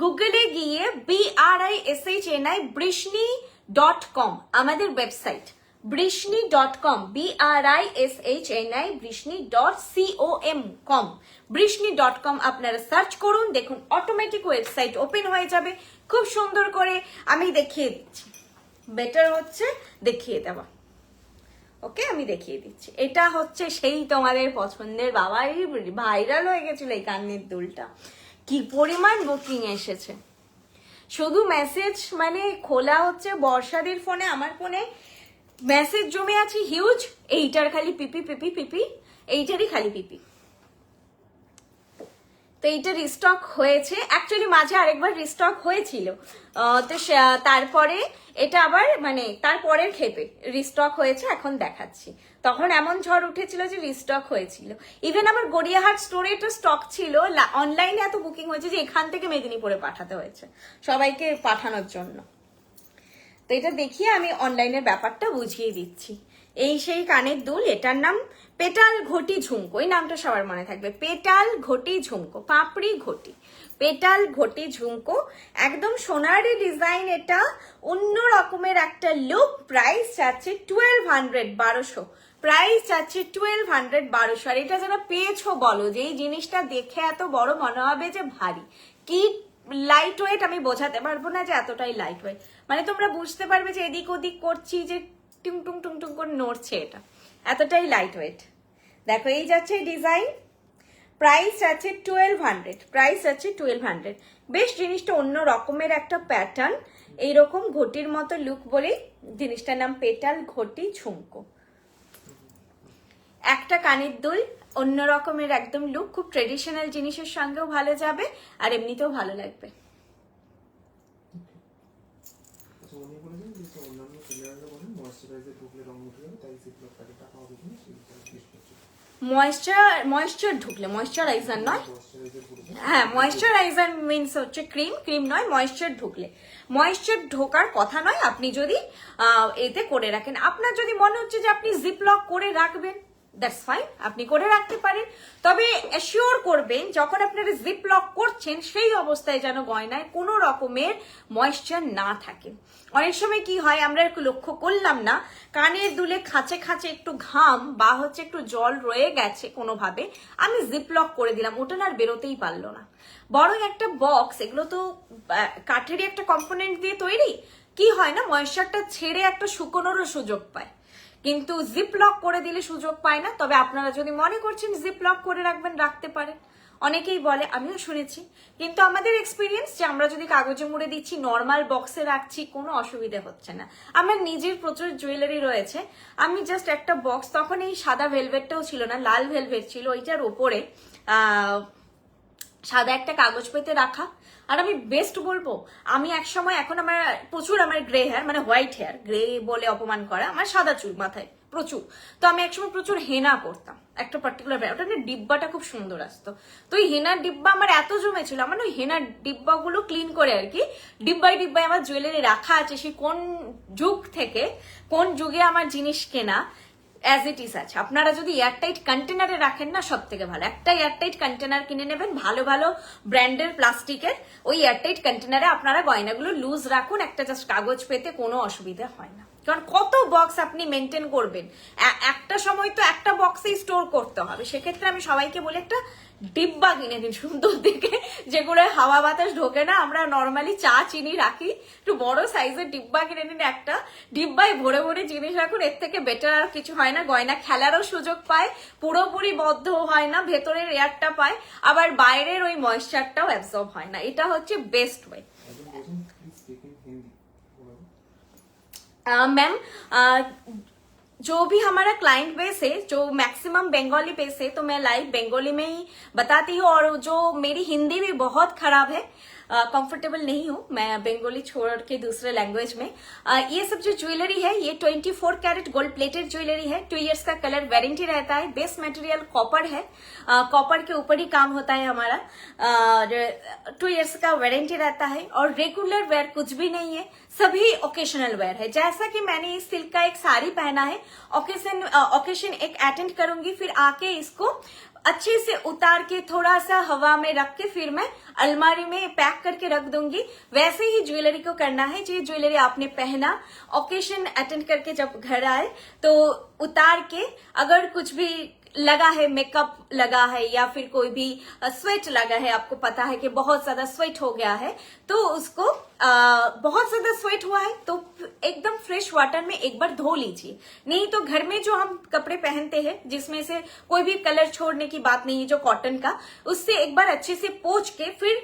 গুগলে গিয়ে BRISHNI brishni.com আমাদের website, brishni.com BRISHNI brishni.com brishni.com আপনারা সার্চ করুন, দেখুন অটোমেটিক ওয়েবসাইট ওপেন হয়ে যাবে। খুব সুন্দর করে আমি দেখিয়ে দিচ্ছি, বেটার হচ্ছে দেখিয়ে দেওয়া। ওকে, আমি দেখিয়ে দিচ্ছি। এটা হচ্ছে সেই তোমাদের পছন্দের, বাবাই ভাইরাল হয়ে গেছিল এই কানের দুলটা, কি পরিমাণ বুকিং এসেছে। শুধু মেসেজ মানে খোলা হচ্ছে বর্ষাদের ফোনে, আমার ফোনে মেসেজ জমে আছে হিউজ, এইটার খালি পিপি পিপি পিপি, এইটারই খালি পিপি। তো এইটা রিস্টক হয়েছে, অ্যাকচুয়ালি মাঝে আরেকবার রিস্টক হয়েছিল, তো তারপরে এটা আবার মানে তারপরের ক্ষেপে রিস্টক হয়েছে, এখন দেখাচ্ছি। তখন এমন ঝড় উঠেছিল যে রিস্টক হয়েছিল, ইভেন আমার গড়িয়াহাট স্টোরে এটা স্টক ছিল, অনলাইনে এত বুকিং হয়েছে যে এখান থেকে মেদিনীপুরে পাঠাতে হয়েছে সবাইকে পাঠানোর জন্য। তো এটা দেখিয়ে আমি অনলাইনের ব্যাপারটা বুঝিয়ে দিচ্ছি। এই সেই কানের দুল, এটার নাম পেটাল ঘটি ঝুমকো, এই নামটা সবার মনে থাকবে, পেটাল ঘটি ঝুমকো, পাপড়ি ঘটি, পেটাল ঘটি ঝুমকো, একদম সোনারি ডিজাইন, এটা অন্য রকমের একটা লুক। প্রাইস চাচ্ছে 1200, 1200 প্রাইস চাচ্ছে 1200, 1200। আর এটা যারা পেয়েছো বলো যে এই জিনিসটা দেখে এত বড় মনে হবে যে ভারী, কি লাইট ওয়েট আমি বোঝাতে পারবো না যে এতটাই লাইট ওয়েট, মানে তোমরা বুঝতে পারবে যে এদিক ওদিক করছি যে টুং টুং টুং টুং করে নড়ছে, এটা এতটাই লাইট ওয়েট। দেখো এই যাচ্ছে ডিজাইন, প্রাইস আছে 1200, প্রাইস আছে 1200। বেশ জিনিসটা অন্য রকমের একটা প্যাটার্ন, এইরকম ঘটির মতো লুক বলেই জিনিসটার নাম পেটাল ঘটি ঝুমকো। একটা কানের দুল, অন্য রকমের একদম লুক, খুব ট্রেডিশনাল জিনিসের সঙ্গেও ভালো যাবে আর এমনিতেও ভালো লাগবে। ময়েশ্চার ঢুকলে, ময়েশ্চারাইজার নয়, হ্যাঁ ময়েশ্চারাইজার মিনস হচ্ছে ক্রিম, ক্রিম নয়, ময়েশ্চার ঢুকলে, ময়েশ্চার ঢোকার কথা নয়। আপনি যদি এতে করে রাখেন, আপনার যদি মনে হচ্ছে যে আপনি জিপ লক করে রাখবেন, দ্যাটস ফাইন, আপনি করে রাখতে পারেন, তবে অ্যাসিওর করবেন যখন আপনারা জিপ লক করছেন সেই অবস্থায় যেন গয়নায় কোনো রকমের ময়েশ্চার না থাকে। অনেক সময় কি হয় আমরা একটু লক্ষ্য করলাম না, কানের দুলে খাঁচে খাঁচে একটু ঘাম বা হচ্ছে একটু জল রয়ে গেছে কোনোভাবে, আমি জিপ লক করে দিলাম, ওটা না আর বেরোতেই পারলো না। বরং একটা বক্স, এগুলো তো কাঠেরই একটা কম্পোনেন্ট দিয়ে তৈরি, কি হয় না ময়েশ্চারটা ছেড়ে একটা শুকোনোরও সুযোগ পায়, কিন্তু জিপ লক করে দিলে সুযোগ পায় না। তবে আপনারা যদি মনে করছেন জিপ লক করে রাখবেন, রাখতে পারেন, অনেকেই বলে, আমিও শুনেছি, কিন্তু আমাদের এক্সপিরিয়েন্স যে আমরা যদি কাগজে মুড়ে দিচ্ছি, নর্মাল বক্সে রাখছি, কোনো অসুবিধা হচ্ছে না। আমার নিজের প্রচুর জুয়েলারি রয়েছে, আমি জাস্ট একটা বক্স, তখন এই সাদা ভেলভেটটাও ছিল না, লাল ভেলভেট ছিল, ওইটার ওপরে সাদা একটা কাগজ পেতে রাখা। আর আমি বেস্ট বলবো, আমি একসময়, এখন আমার প্রচুর আমার গ্রে হেয়ার, মানে হোয়াইট হেয়ার, গ্রে বলে অপমান করা, আমার সাদা চুল মাথায় প্রচুর। তো আমি একসময় প্রচুর হেনা করতাম একটা পার্টিকুলার ব্র্যান্ড, ওটা ডিব্বাটা খুব সুন্দর আসতো। তো ওই হেনার ডিব্বা আমার এত জমেছিল, আমার ওই হেনার ডিব্বাগুলো ক্লিন করে আর কি ডিব্বায় ডিব্বায় আমার জুয়েলারি রাখা আছে। সে কোন যুগ থেকে, কোন যুগে আমার জিনিস কেনা, অ্যাজ ইট ইজ আছে। আপনারা যদি এয়ারটাইট কন্টেনারে রাখেন না, সব থেকে ভালো একটা এয়ারটাইট কন্টেনার কিনে নেবেন, ভালো ভালো ব্র্যান্ডের প্লাস্টিকের। ওই এয়ারটাইট কন্টেনারে আপনারা গয়নাগুলো লুজ রাখুন, একটা জাস্ট কাগজ পেতে কোনো অসুবিধা হয় না। কারণ কত বক্স আপনি মেনটেন করবেন, একটা সময় তো একটা বক্সেই স্টোর করতে হবে। সেক্ষেত্রে আমি সবাইকে বলি একটা ডিব্বা কিনে দিন সুন্দর দেখে, যেগুলো হাওয়া বাতাস ঢোকে না। আমরা নর্মালি চা চিনি রাখি, একটু বড় সাইজের ডিব্বা কিনে নিন, একটা ডিব্বায় ভরে ভরে জিনিস রাখুন। এর থেকে বেটার আর কিছু হয় না। গয়না খেলারও সুযোগ পায়, পুরোপুরি বদ্ধ হয় না, ভেতরের এয়ারটা পায়, আবার বাইরের ওই ময়েশ্চারটাও অ্যাবজর্ব হয় না। এটা হচ্ছে বেস্ট ওয়ে। मैम जो भी हमारा क्लाइंट बेस है, जो मैक्सिमम बंगाली बेस है, तो मैं लाइव बंगाली में ही बताती हूँ। और जो मेरी हिंदी भी बहुत खराब है, कंफर्टेबल नहीं हूँ मैं बंगाली छोड़ के दूसरे लैंग्वेज में। ये सब जो ज्वेलरी है, ये 24 कैरेट गोल्ड प्लेटेड ज्वेलरी है। 2 इयर्स का कलर वारंटी रहता है। बेस मटेरियल कॉपर है, कॉपर के ऊपर ही काम होता है हमारा। 2 इयर्स का वारंटी रहता है। और रेगुलर वेयर कुछ भी नहीं है, सभी ओकेशनल वेयर है। जैसा कि मैंने इस सिल्क का एक साड़ी पहना है, ओकेशन एक अटेंड करूंगी, फिर आके इसको अच्छे से उतार के थोड़ा सा हवा में रख के फिर मैं अलमारी में पैक करके रख दूंगी। वैसे ही ज्वेलरी को करना है। जो ज्वेलरी आपने पहना, ओकेशन अटेंड करके जब घर आए तो उतार के, अगर कुछ भी लगा है, मेकअप लगा है या फिर कोई भी स्वेट लगा है, आपको पता है कि बहुत ज्यादा स्वेट हो गया है, तो उसको बहुत ज्यादा स्वेट हुआ है तो एकदम फ्रेश वाटर में एक बार धो लीजिए। नहीं तो घर में जो हम कपड़े पहनते हैं, जिसमें से कोई भी कलर छोड़ने की बात नहीं है, जो कॉटन का, उससे एक बार अच्छे से पोंछ के फिर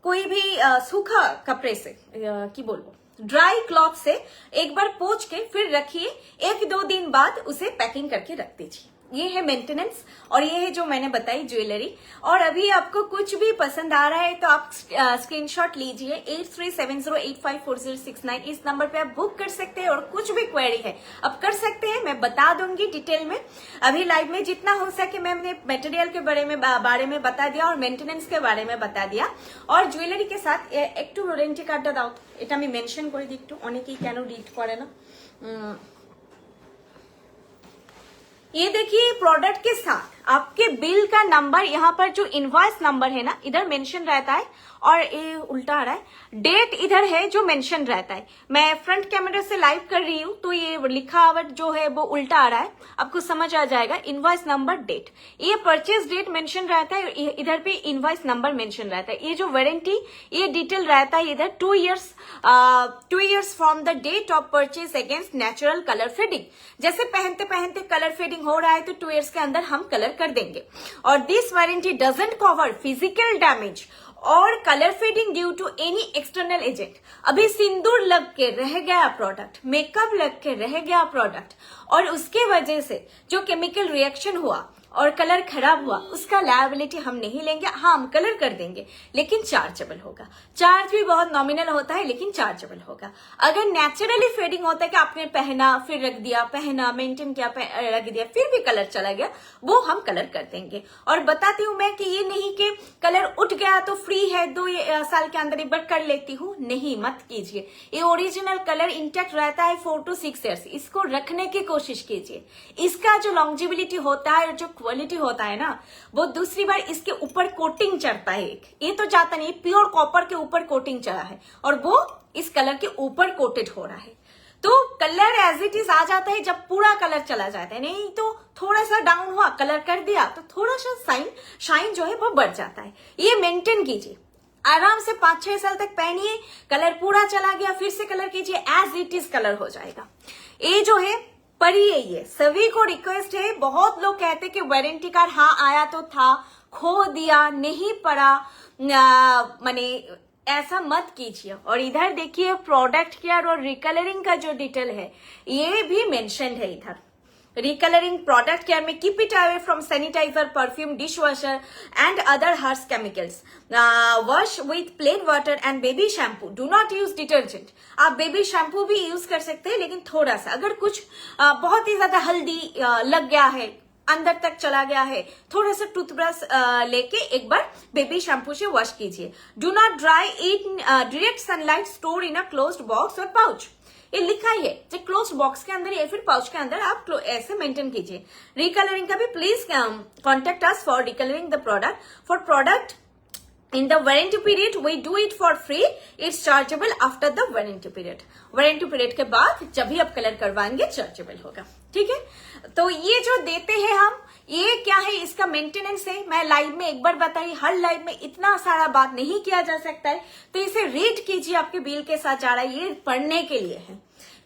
कोई भी सूखा कपड़े से की बोलबो ड्राई क्लॉथ से एक बार पोंछ के फिर रखिए। 1-2 दिन बाद उसे पैकिंग करके रख दीजिए। ये है मेंटेनेंस और ये है जो मैंने बताई ज्वेलरी। और अभी आपको कुछ भी पसंद आ रहा है तो आप स्क्रीनशॉट लीजिए 8370854069। इस नंबर पे आप बुक कर सकते हैं और कुछ भी क्वेरी है आप कर सकते हैं, मैं बता दूंगी डिटेल में। अभी लाइव में जितना हो सके मैंने मटेरियल के बारे में बता दिया और मेंटेनेंस के बारे में बता दिया। और ज्वेलरी के साथ एक टू वारंटी कार्डটা দাও, এটা আমি মেনশন করে দিই একটু, অনেকেই কেন রিড করে না। ये देखिए प्रोडक्ट के साथ आपके बिल का नंबर, यहाँ पर जो इनवॉइस नंबर है ना, इधर मेंशन रहता है। और ये उल्टा आ रहा है, डेट इधर है जो मेंशन रहता है। मैं फ्रंट कैमरा से लाइव कर रही हूँ तो ये लिखावट जो है वो उल्टा आ रहा है, आपको समझ आ जाएगा। इनवॉइस नंबर, डेट, ये परचेज डेट मेंशन रहता है, इधर पे इनवॉइस नंबर मेंशन रहता है। ये जो वारंटी, ये डिटेल रहता है इधर 2 years from the date of purchase against natural colour fading. जैसे पहनते पहनते कलर फेडिंग हो रहा है तो 2 इयर्स के अंदर हम कलर कर देंगे। और this warranty doesn't cover physical damage और colour fading due to any external agent. अभी सिंदूर लग के रह गया प्रोडक्ट, मेकअप लग के रह गया प्रोडक्ट और उसके वजह से जो केमिकल रिएक्शन हुआ और कलर खराब हुआ, उसका लायबिलिटी हम नहीं लेंगे। हाँ, हम कलर कर देंगे लेकिन चार्जेबल होगा। चार्ज भी बहुत नॉमिनल होता है लेकिन चार्जेबल होगा। अगर नेचुरली फेडिंग होता है कि आपने पहना फिर रख दिया, पहना मेंटेन किया रख दिया, फिर भी कलर चला गया, वो हम कलर कर देंगे। और बताती हूँ मैं कि ये नहीं कि कलर उठ गया तो फ्री है, 2 साल के अंदर एक बार कर लेती हूँ, नहीं, मत कीजिए। ये ओरिजिनल कलर इंटैक्ट रहता है 4 to 6 ईयर्स, इसको रखने की कोशिश कीजिए। इसका जो लॉन्जिविलिटी होता है और जो क्वालिटी होता है ना, वो दूसरी बार इसके ऊपर कोटिंग चढ़ता है। एक ये तो जाता नहीं, प्योर कॉपर के ऊपर कोटिंग चढ़ा है और वो इस कलर के ऊपर कोटेड हो रहा है। तो कलर एज इट इज आ जाता है जब पूरा कलर चला जाता है, नहीं तो थोड़ा सा डाउन हुआ, कलर कर दिया तो थोड़ा सा शाइन जो है वो बढ़ जाता है। ये मेंटेन कीजिए, आराम से 5-6 साल तक पहनिए, कलर पूरा चला गया फिर से कलर कीजिए, एज इट इज कलर हो जाएगा। ये जो है पढ़िए, ये सभी को रिक्वेस्ट है। बहुत लोग कहते कि वारंटी कार्ड हाँ आया तो था, खो दिया, नहीं पड़ा, माने ऐसा मत कीजिए। और इधर देखिए प्रोडक्ट केयर और रिकलरिंग का जो डिटेल है ये भी मेंशन्ड है इधर। Recoloring product care में keep it away from sanitizer, perfume, dishwasher and other harsh chemicals. Wash with plain water and baby shampoo. Do not use detergent. आप baby shampoo भी use कर सकते हैं, लेकिन थोड़ा सा, अगर कुछ बहुत ही ज्यादा हल्दी लग गया है, अंदर तक चला गया है, थोड़ा सा टूथब्रश लेके एक बार बेबी शैम्पू से वॉश कीजिए. Do not dry in direct sunlight, store in a closed box और पाउच. ये लिखा ही है, जो क्लोज बॉक्स के अंदर या फिर पाउच के अंदर आप ऐसे मेंटेन कीजिए. रिकलरिंग का भी please contact us for recolouring the product. For product in the warranty period we do it for free. It's chargeable after the warranty period. Warranty period के बाद जब भी आप कलर करवाएंगे चार्जेबल होगा. ठीक है, तो ये जो देते हैं हम, ये क्या है, इसका मेंटेनेंस है. मैं लाइव में एक बार बताई, हर लाइव में इतना सारा बात नहीं किया जा सकता है, तो इसे रीड कीजिए, आपके बिल के साथ जा रहा है, ये पढ़ने के लिए है.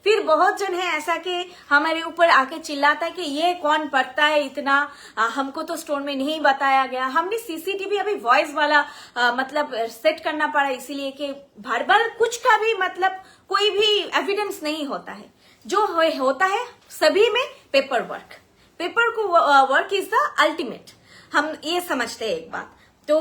फिर बहुत जन है ऐसा कि हमारे ऊपर आके चिल्लाता है कि ये कौन पढ़ता है इतना, हमको तो स्टोर में नहीं बताया गया. हमने सीसीटीवी अभी वॉइस वाला मतलब सेट करना पड़ा, इसीलिए कि भरबल कुछ का भी मतलब कोई भी एविडेंस नहीं होता है. जो होता है सभी में पेपर वर्क. पेपर को वर्क इज द अल्टीमेट, हम ये समझते हैं एक बात. तो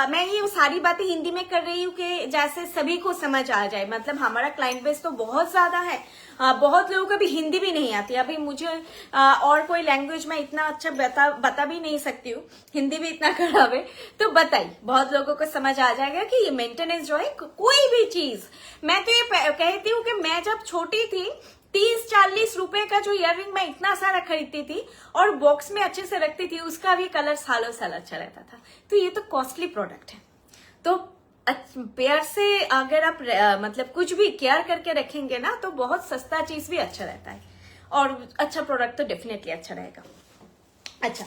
मैं ये सारी बातें हिंदी में कर रही हूँ कि जैसे सभी को समझ आ जाए. मतलब हमारा क्लाइंट बेस तो बहुत ज्यादा है, बहुत लोगों को भी हिंदी भी नहीं आती. अभी मुझे और कोई लैंग्वेज में इतना अच्छा बता भी नहीं सकती हूँ, हिंदी भी इतना खराब है, तो बताइए, बहुत लोगों को समझ आ जाएगा कि ये मेंटेनेंस जो है कोई भी चीज. मैं तो ये कहती हूँ कि मैं जब छोटी थी 30-40 रुपए का जो इयररिंग मैं इतना सारा खरीदती थी और बॉक्स में अच्छे से रखती थी, उसका भी कलर सालों साल अच्छा रहता था. तो ये तो कॉस्टली प्रोडक्ट है. तो प्यार से अगर आप मतलब कुछ भी केयर करके रखेंगे ना, तो बहुत सस्ता चीज भी अच्छा रहता है, और अच्छा प्रोडक्ट तो डेफिनेटली अच्छा रहेगा. আচ্ছা,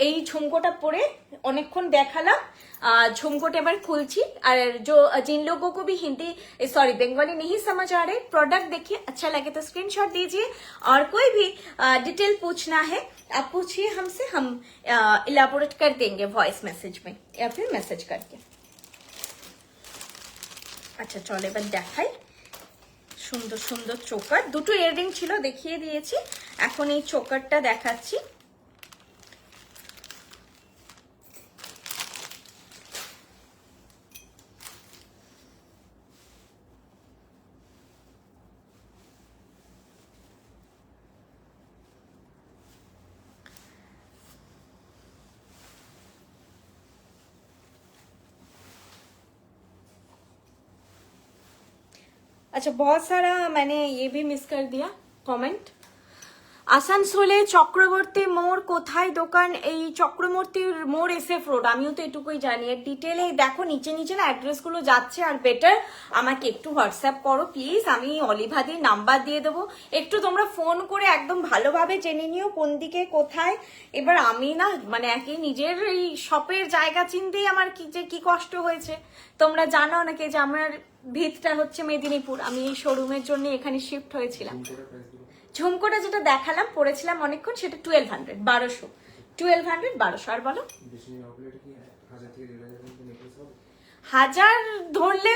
এই ঝুমকোটা পরে অনেকক্ষণ দেখালাম. झुमकोट एबार खुलची. और जो जिन लोगों को भी हिंदी सॉरी बंगाली नहीं समझ आ रहे, प्रोडक्ट देखिए, अच्छा लगे तो स्क्रीनशॉट दीजिए. और कोई भी डिटेल पूछना है आप पूछिए हमसे, हम इलाबोरेट कर देंगे वॉइस मैसेज में या फिर मैसेज करके. আচ্ছা চল এবার দেখাই. সুন্দর সুন্দর চোকার, দুটো ইয়াররিং ছিল দেখিয়ে দিয়েছি, এখন এই চোকারটা দেখাচ্ছি. अच्छा, बहुत सारा मैंने ये भी मिस कर दिया कमेंट. আসানসোলে চক্রবর্তী মোড় কোথায় দোকান? এই চক্রবর্তী মোড় SF রোড, আমিও তো এটুকুই জানি. এর ডিটেলে দেখো নিচে নিচে না অ্যাড্রেস গুলো যাচ্ছে. আর বেটার আমাকে একটু হোয়াটসঅ্যাপ করো প্লিজ, আমি অলিভাদির নাম্বার দিয়ে দেবো, একটু তোমরা ফোন করে একদম ভালোভাবে জেনে নিও কোন দিকে কোথায়. এবার আমি না মানে একই নিজের এই শপের জায়গা চিনতেই আমার কি কষ্ট হয়েছে. তোমরা জানো অনেকে যে আমার ভিতটা হচ্ছে মেদিনীপুর, আমি এই শোরুমের জন্য এখানে শিফট হয়েছিলাম. ঝুমকোটা যেটা দেখালাম পরেছিলাম অনেকক্ষণ, সেটা 1200 1200 আর বলো 1000 ধরলে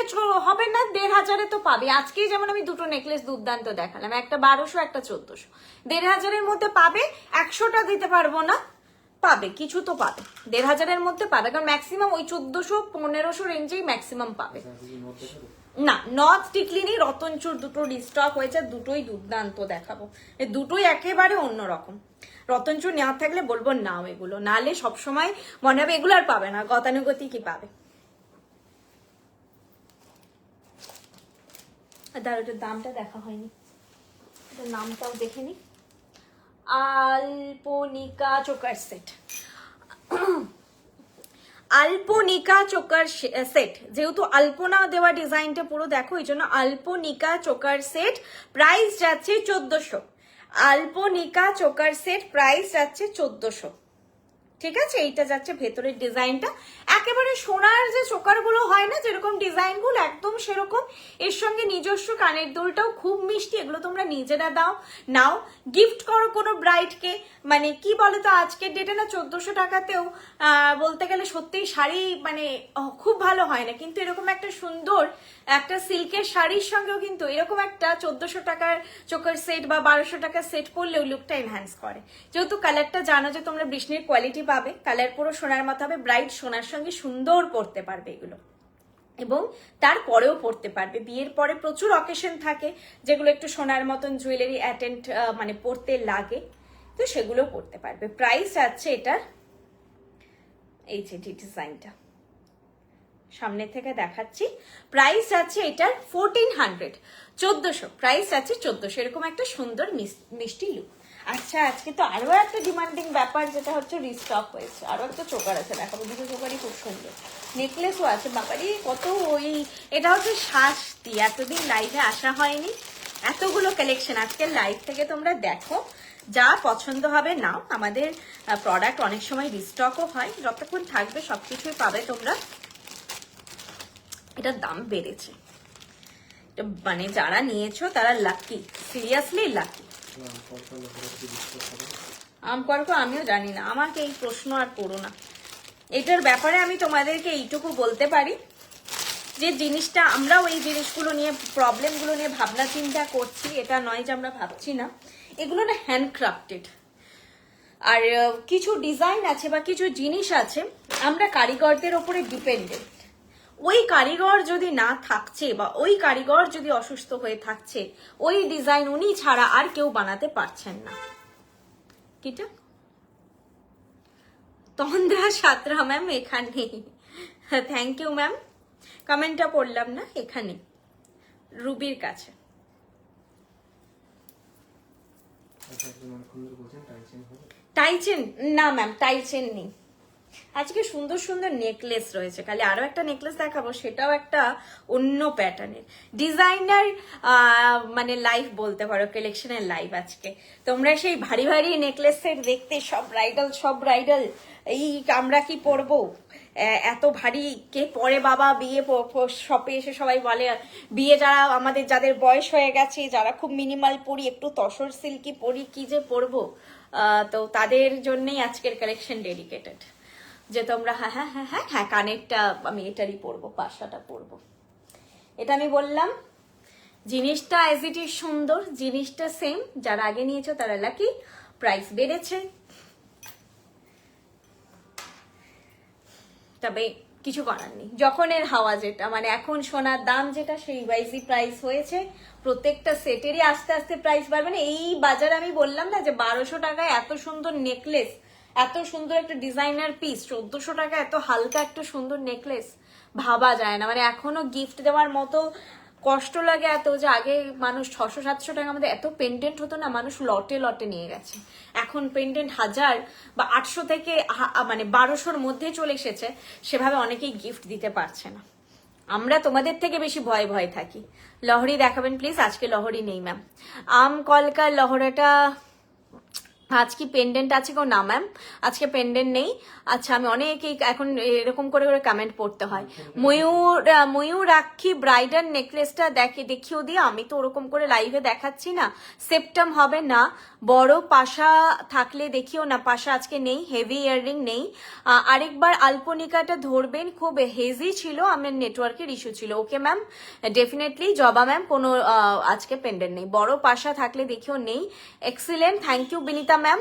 হবে না, 1500 তো পাবে. আজকেই যেমন আমি দুটো নেকলেস দুর্দান্ত দেখালাম, একটা 1200 একটা 1400, 1500 মধ্যে পাবে. 100টা দিতে পারবো না, পাবে কিছু তো পাবে, 1500 মধ্যে পাবে, কারণ ম্যাক্সিমাম ওই 1400-1500 রেঞ্জেই ম্যাক্সিমাম পাবে. না, নর্থ টিকলিনি রতনচুর দুটো রিস্টক হয়েছে, দুটোই দুর্দান্ত দেখাবো. দুটোই একেবারে অন্যরকম. রতনচুর নেওয়ার থাকলে বলবো নাও এগুলো, নালে সবসময় মনে হবে এগুলো আর পাবে না, গতানুগতি কি পাবে. ওটার দামটা দেখা হয়নি, ওটার নামটাও দেখে নি. আলপনিকা চোকার সেট, আলপনিকা চোকার সেট, যেহেতু আলপনা দেওয়া ডিজাইনটা পুরো দেখো, এই জন্য আলপনিকা চোকার সেট প্রাইস যাচ্ছে 1400. আলপনিকা চোকার সেট প্রাইস যাচ্ছে 1400. ঠিক আছে, এইটা যাচ্ছে ভেতরের ডিজাইনটা একেবারে সোনার যে চোকারগুলো হয় না যেরকম ডিজাইনগুলো, একদম সেরকম. এর সঙ্গে নিজস্ব কানের দুলটাও খুব মিষ্টি. এগুলো তোমরা নিজেরা নাও, গিফট করো কোনো ব্রাইডকে. মানে কি বলতো, আজকের ডেটে না 1400 টাকাতেও বলতে গেলে সত্যিই শাড়ি মানে খুব ভালো হয় না, কিন্তু এরকম একটা সুন্দর একটা সিল্কের শাড়ির সঙ্গেও কিন্তু এরকম একটা 1400 টাকার চোকার সেট বা 1200 টাকার সেট পরলেও লুকটা এনহ্যান্স করে। যেহেতু কালারটা জানো যে তোমরা বৃষ্ণির কোয়ালিটি পাবে, কালার পুরো সোনার মতো হবে, ব্রাইট সোনার সঙ্গে সুন্দর পরতে পারবে এগুলো, এবং তারপরেও পড়তে পারবে। বিয়ের পরে প্রচুর অকেশন থাকে যেগুলো একটু সোনার মতন জুয়েলারি অ্যাটেন্ড মানে পড়তে লাগে, তো সেগুলো পড়তে পারবে। প্রাইস আছে এটার, এই যে ডিজাইনটা সামনে থেকে দেখাচ্ছি, প্রাইস আছে এটার 1400, 1400, প্রাইস আছে 1400। এরকম একটা সুন্দর মিষ্টি লুক। আচ্ছা, আজকে তো আরো একটা ডিমান্ডিং ব্যাপার, যেটা হচ্ছে রিস্টক হয়েছে, আরো একটা চোকার আছে, দেখাবো। দুটো চোকারই খুব সুন্দর, নেকলেসও আছে। বাবারই কত ওই, এটা হচ্ছে শাস্তি, এতদিন লাইভে আসা হয়নি, এতগুলো কালেকশন। আজকের লাইভ থেকে তোমরা দেখো, যা পছন্দ হবে নাও। আমাদের প্রোডাক্ট অনেক সময় রিস্টকও হয়, যতক্ষণ থাকবে সবকিছুই পাবে তোমরা। এটার দাম বেড়েছে, মানে যারা নিয়েছো তারা লাকি, সিরিয়াসলি লাকি। আমকরকো আমিও জানি না, আমাকে এই প্রশ্ন আর করো না। এটার ব্যাপারে আমি তোমাদেরকে এইটুকু বলতে পারি যে জিনিসটা, আমরাও এই জিনিসগুলো নিয়ে, প্রবলেমগুলো নিয়ে ভাবনা চিন্তা করছি, এটা নয় যে আমরা ভাবছি না। এগুলো না হ্যান্ডক্রাফটেড, আর কিছু ডিজাইন আছে বা কিছু জিনিস আছে, আমরা কারিগরদের ওপরে ডিপেন্ডেন্ট। ওই কারিগর যদি না থাকছে বা ওই কারিগর যদি অসুস্থ হয়ে থাকছে, ওই ডিজাইন উনি ছাড়া আর কেউ বানাতে পারছেন না। কিটা তন্দ্রা সাতরা ম্যাম এখানে, থ্যাংক ইউ ম্যাম। কমেন্টটা পড়লাম না, এখানে রুবির কাছে। টাইচেন না ম্যাম, টাইচেন নেই। আজকে সুন্দর সুন্দর নেকলেস রয়েছে, খালি আরো একটা নেকলেস দেখাবো, সেটাও একটা অন্য প্যাটার্নের ডিজাইনার, মানে লাইভ বলতে পারো, কালেকশনের লাইভ আজকে। তোমরা সেই ভারী ভারী নেকলেস সেট দেখতে, সব ব্রাইডাল, এই আমরা কি পরবো, এত ভারী কে পরে বাবা? বিয়ে শপে এসে সবাই বলে, বিয়ে যারা আমাদের, যাদের বয়স হয়ে গেছে, যারা খুব মিনিমাল পরি, একটু তসর সিল্কি পরি, কি যে পরবো, তো তাদের জন্যই আজকের কালেকশন ডেডিকেটেড। যে তোমরা হ্যাঁ হ্যাঁ হ্যাঁ হ্যাঁ হ্যাঁ, কানেরটা আমি এটারই পরবো, পাশাটা পরবো, এটা আমি বললাম। জিনিসটা অ্যাজ ইট ইজ সুন্দর, জিনিসটা সেম। যারা আগে নিয়েছো তারা লাকি, প্রাইস বেড়েছে, তবে কিছু করার নেই। যখন এর হাওয়া যেটা, মানে এখন সোনার দাম যেটা, সেই ওয়াইজই প্রাইস হয়েছে। প্রত্যেকটা সেটেরই আস্তে আস্তে প্রাইস বাড়বে না। এই বাজার আমি বললাম না যে 1200 টাকায় এত সুন্দর নেকলেস, এত সুন্দর একটা ডিজাইনার পিস, 1400 টাকা এত হালকা একটা সুন্দর নেকলেস, ভাবা যায় না। মানে এখনো গিফট দেওয়ার মতো কষ্ট লাগে এত, যে আগে মানুষ 600-700 টাকা আমাদের এত পেন্ডেন্ট হতো না, মানুষ লটে লটে নিয়ে গেছে। এখন পেন্ডেন্ট 1000 বা 800 থেকে মানে 1200-র মধ্যে চলে এসেছে, সেভাবে অনেকেই গিফট দিতে পারছে না। আমরা তোমাদের থেকে বেশি ভয় থাকি। লহরি দেখাবেন প্লিজ, আজকে লহরি নেই ম্যাম। আম কলকার লহরাটা আজ কি পেন্ডেন্ট আছে কেউ? না ম্যাম, আজকে পেন্ডেন্ট নেই। আচ্ছা, আমি অনেকেই এখন এরকম করে করে কমেন্ট পড়তে হয়। ময়ূরাক্ষী ব্রাইডাল নেকলেসটা দেখিও দিয়ে, আমি তো ওরকম করে লাইভে দেখাচ্ছি না, সেপ্টেম হবে না। বড় পাশা থাকলে দেখিও না, পাশা আজকে নেই, হেভি ইয়াররিং নেই। আরেকবার আলপনিকাটা ধরবেন, খুব হেজি ছিল, আমার নেটওয়ার্কের ইস্যু ছিল। Okay ma'am, definitely. Joba ma'am, কোনো আজকে পেন্ডেন্ট নেই। বড় পাশা থাকলে দেখিও নেই। Excellent, thank you Binita ma'am.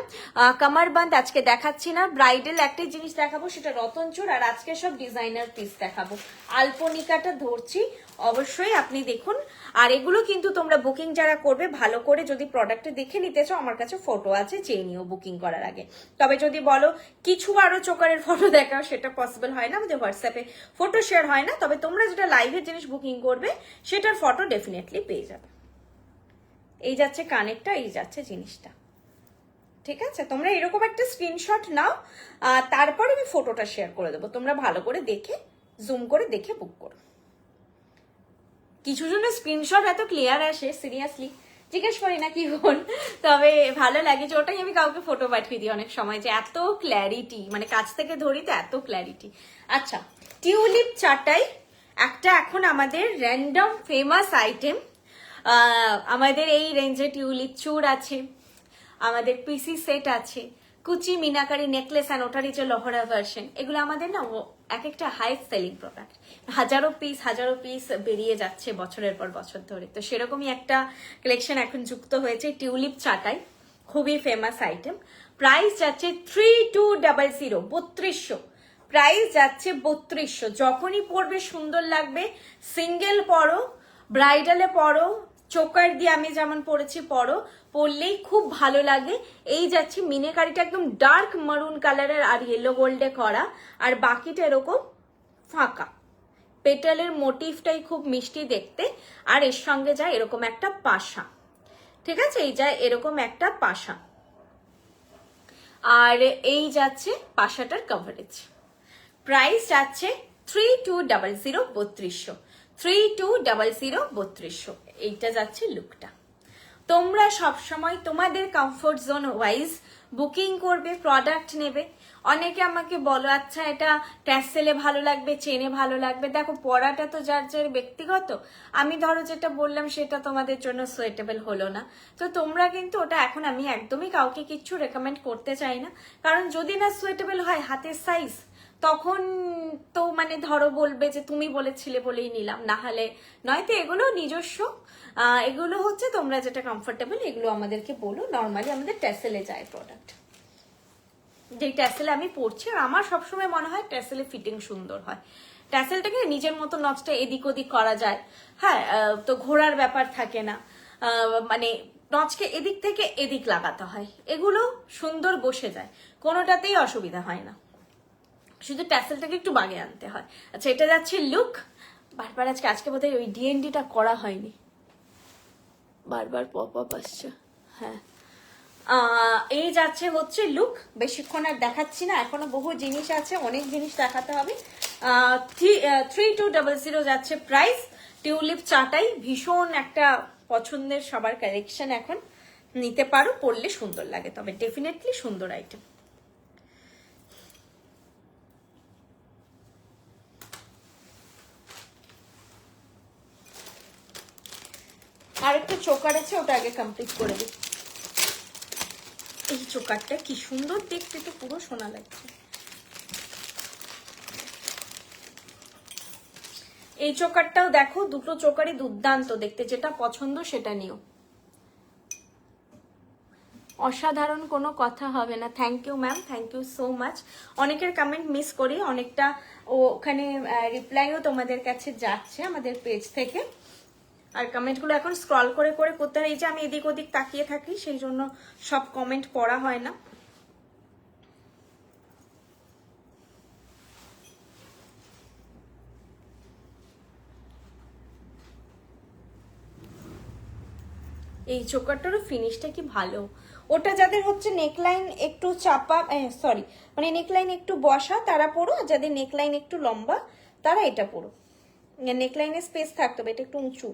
কামারবান্দ আজকে দেখাচ্ছি না। ব্রাইডাল একটাই জিনিস দেখাবো, সেটা রতনচুর, আর আজকে সব ডিজাইনার পিস দেখাবো। আলপনিকাটা ধরছি, অবশ্যই আপনি দেখুন। আর এগুলো কিন্তু তোমরা বুকিং যারা করবে, ভালো করে যদি প্রোডাক্টটা দেখে নিতে চাও, আমার কাছে ফটো আছে, চেয়ে নিও বুকিং করার আগে। তবে যদি বলো কিছু আরো চোকারের ফটো দেখাও, সেটা পসিবল হয় না, আমাদের হোয়াটসঅ্যাপে ফটো শেয়ার হয় না। তবে তোমরা যেটা লাইভের জিনিস বুকিং করবে, সেটার ফটো ডেফিনেটলি পেয়ে যাবে। এই যাচ্ছে কানেরটা, এই যাচ্ছে জিনিসটা, ঠিক আছে? তোমরা এরকম একটা স্ক্রিনশট নাও, তারপর আমি ফটোটা শেয়ার করে দেবো। তোমরা ভালো করে দেখে, জুম করে দেখে বুক করো। কিছু জনের স্ক্রিনশট এত ক্লিয়ার আসে, সিরিয়াসলি জিজ্ঞেস করি না কি বোন, তবে ভালো লাগে যে ওটাই আমি কাউকে ফটো পাঠিয়ে দিই অনেক সময়, যে এত ক্ল্যারিটি, মানে কাছ থেকে ধরি তো এত ক্ল্যারিটি। আচ্ছা, টিউলিপ চাটাই একটা এখন আমাদের র্যান্ডম ফেমাস আইটেম। আমাদের এই রেঞ্জে টিউলিপ চূড় আছে, আমাদের পিসি সেট আছে, কুচি মিনাকারি নেকলেস, অ্যান্ড ওটারই যে লহরা ভার্সন, এগুলো আমাদের না এক একটা হাই সেলিং প্রোডাক্ট, হাজারো পিস বেরিয়ে যাচ্ছে বছরের পর বছর ধরে। তো সেরকমই একটা কালেকশন এখন যুক্ত হয়েছে টিউলিপ চাটাই, খুবই ফেমাস আইটেম। প্রাইস যাচ্ছে 3200, 3200 প্রাইস যাচ্ছে 3200। যখনই পরবে সুন্দর লাগবে, সিঙ্গেল পরো, ব্রাইডালে পরো, চোকার দিয়ে আমি যেমন পরেছি পরো, পরলেই খুব ভালো লাগে। এই যাচ্ছে মিনেকারিটা একদম ডার্ক মারুন কালারের আর ইয়েলো গোল্ডে করা, আর বাকিটা এরকম ফাঁকা। পেটালের মোটিভটাই খুব মিষ্টি দেখতে, আর এর সঙ্গে যায় এরকম একটা পাশা, ঠিক আছে, এই যায় এরকম একটা পাশা, আর এই যাচ্ছে পাশাটার কভারেজ। প্রাইস যাচ্ছে 3200, 3200, 3200, 3200। এইটা যাচ্ছে লুকটা। তোমরা সবসময় তোমাদের কমফোর্ট জোন ওয়াইজ বুকিং করবে, প্রোডাক্ট নেবে। অনেকে আমাকে বলো আচ্ছা এটা ট্যাসেলে ভালো লাগবে, চেনে ভালো লাগবে। দেখো পরাটা তো যার যার ব্যক্তিগত, আমি ধরো যেটা বললাম সেটা তোমাদের জন্য সুইটেবল হলো না, তো তোমরা কিন্তু ওটা এখন আমি একদমই কাউকে কিচ্ছু রেকমেন্ড করতে চাই না, কারণ যদি না সুইটেবল হয় হাতের সাইজ, তখন তো মানে ধরো বলবে যে তুমি বলেছিলে বলেই নিলাম, না হলে নয়তো এগুলো নিজস্ব, এগুলো হচ্ছে তোমরা যেটা কমফোর্টেবল এগুলো আমাদেরকে বলো। নর্মালি আমাদের ট্যাসেলে যায় প্রোডাক্ট, যেই ট্যাসেলে আমি পরছি, আর আমার সবসময় মনে হয় ট্যাসেলে ফিটিং সুন্দর হয়। ট্যাসেলটাকে নিজের মতো নচটা এদিক ওদিক করা যায়, হ্যাঁ, তো ঘোরার ব্যাপার থাকে না, মানে নচকে এদিক থেকে এদিক লাগাতে হয়, এগুলো সুন্দর বসে যায়, কোনোটাতেই অসুবিধা হয় না, শুধু ট্যাসেলটাকে একটু বাগে আনতে হয়। আচ্ছা এটা যাচ্ছে লুক। বারবার আজকে বোধহয় ওই ডিএনডিটা করা হয়নি, বারবার পপ আপ আসছে। হ্যাঁ, এই যাচ্ছে হচ্ছে লুক। বেশিক্ষণ আর দেখাচ্ছি না, এখনো বহু জিনিস আছে, অনেক জিনিস দেখাতে হবে। 3200 যাচ্ছে প্রাইস। টিউলিপ চাটাই ভীষণ একটা পছন্দের সবার কালেকশন, এখন নিতে পারো, পরলে সুন্দর লাগে, তবে ডেফিনেটলি সুন্দর আইটেম। আর একটা চোকার আছে, ওটা আগে কমপ্লিট করে দিই। এই চোকারটা কি সুন্দর দেখতে, তো পুরো সোনা লাগছে। এই চোকারটাও দেখো, দুটো চোকারই দুর্দান্ত দেখতে, যেটা পছন্দ সেটা নিও, অসাধারণ কোনো কথা হবে না। Thank you ma'am, thank you so much. অনেকের কমেন্ট মিস করি, অনেকটা ওখানে রিপ্লাইও তোমাদের কাছে যাচ্ছে আমাদের পেজ থেকে, আর কমেন্টগুলো এখন স্ক্রল করে করে করতে হয়, এই যে আমি এদিক ওদিক তাকিয়ে থাকি সেই জন্য সব কমেন্ট পড়া হয় না। এই চোকারটারও ফিনিশটা কি ভালো। ওটা যাদের হচ্ছে নেকলাইন একটু চাপা, সরি মানে নেকলাইন একটু বসা তারা পড়ো, আর যাদের নেকলাইন একটু লম্বা তারা এটা পড়ো। নেকলাইনের স্পেস থাকতে হবে, এটা একটু উঁচু।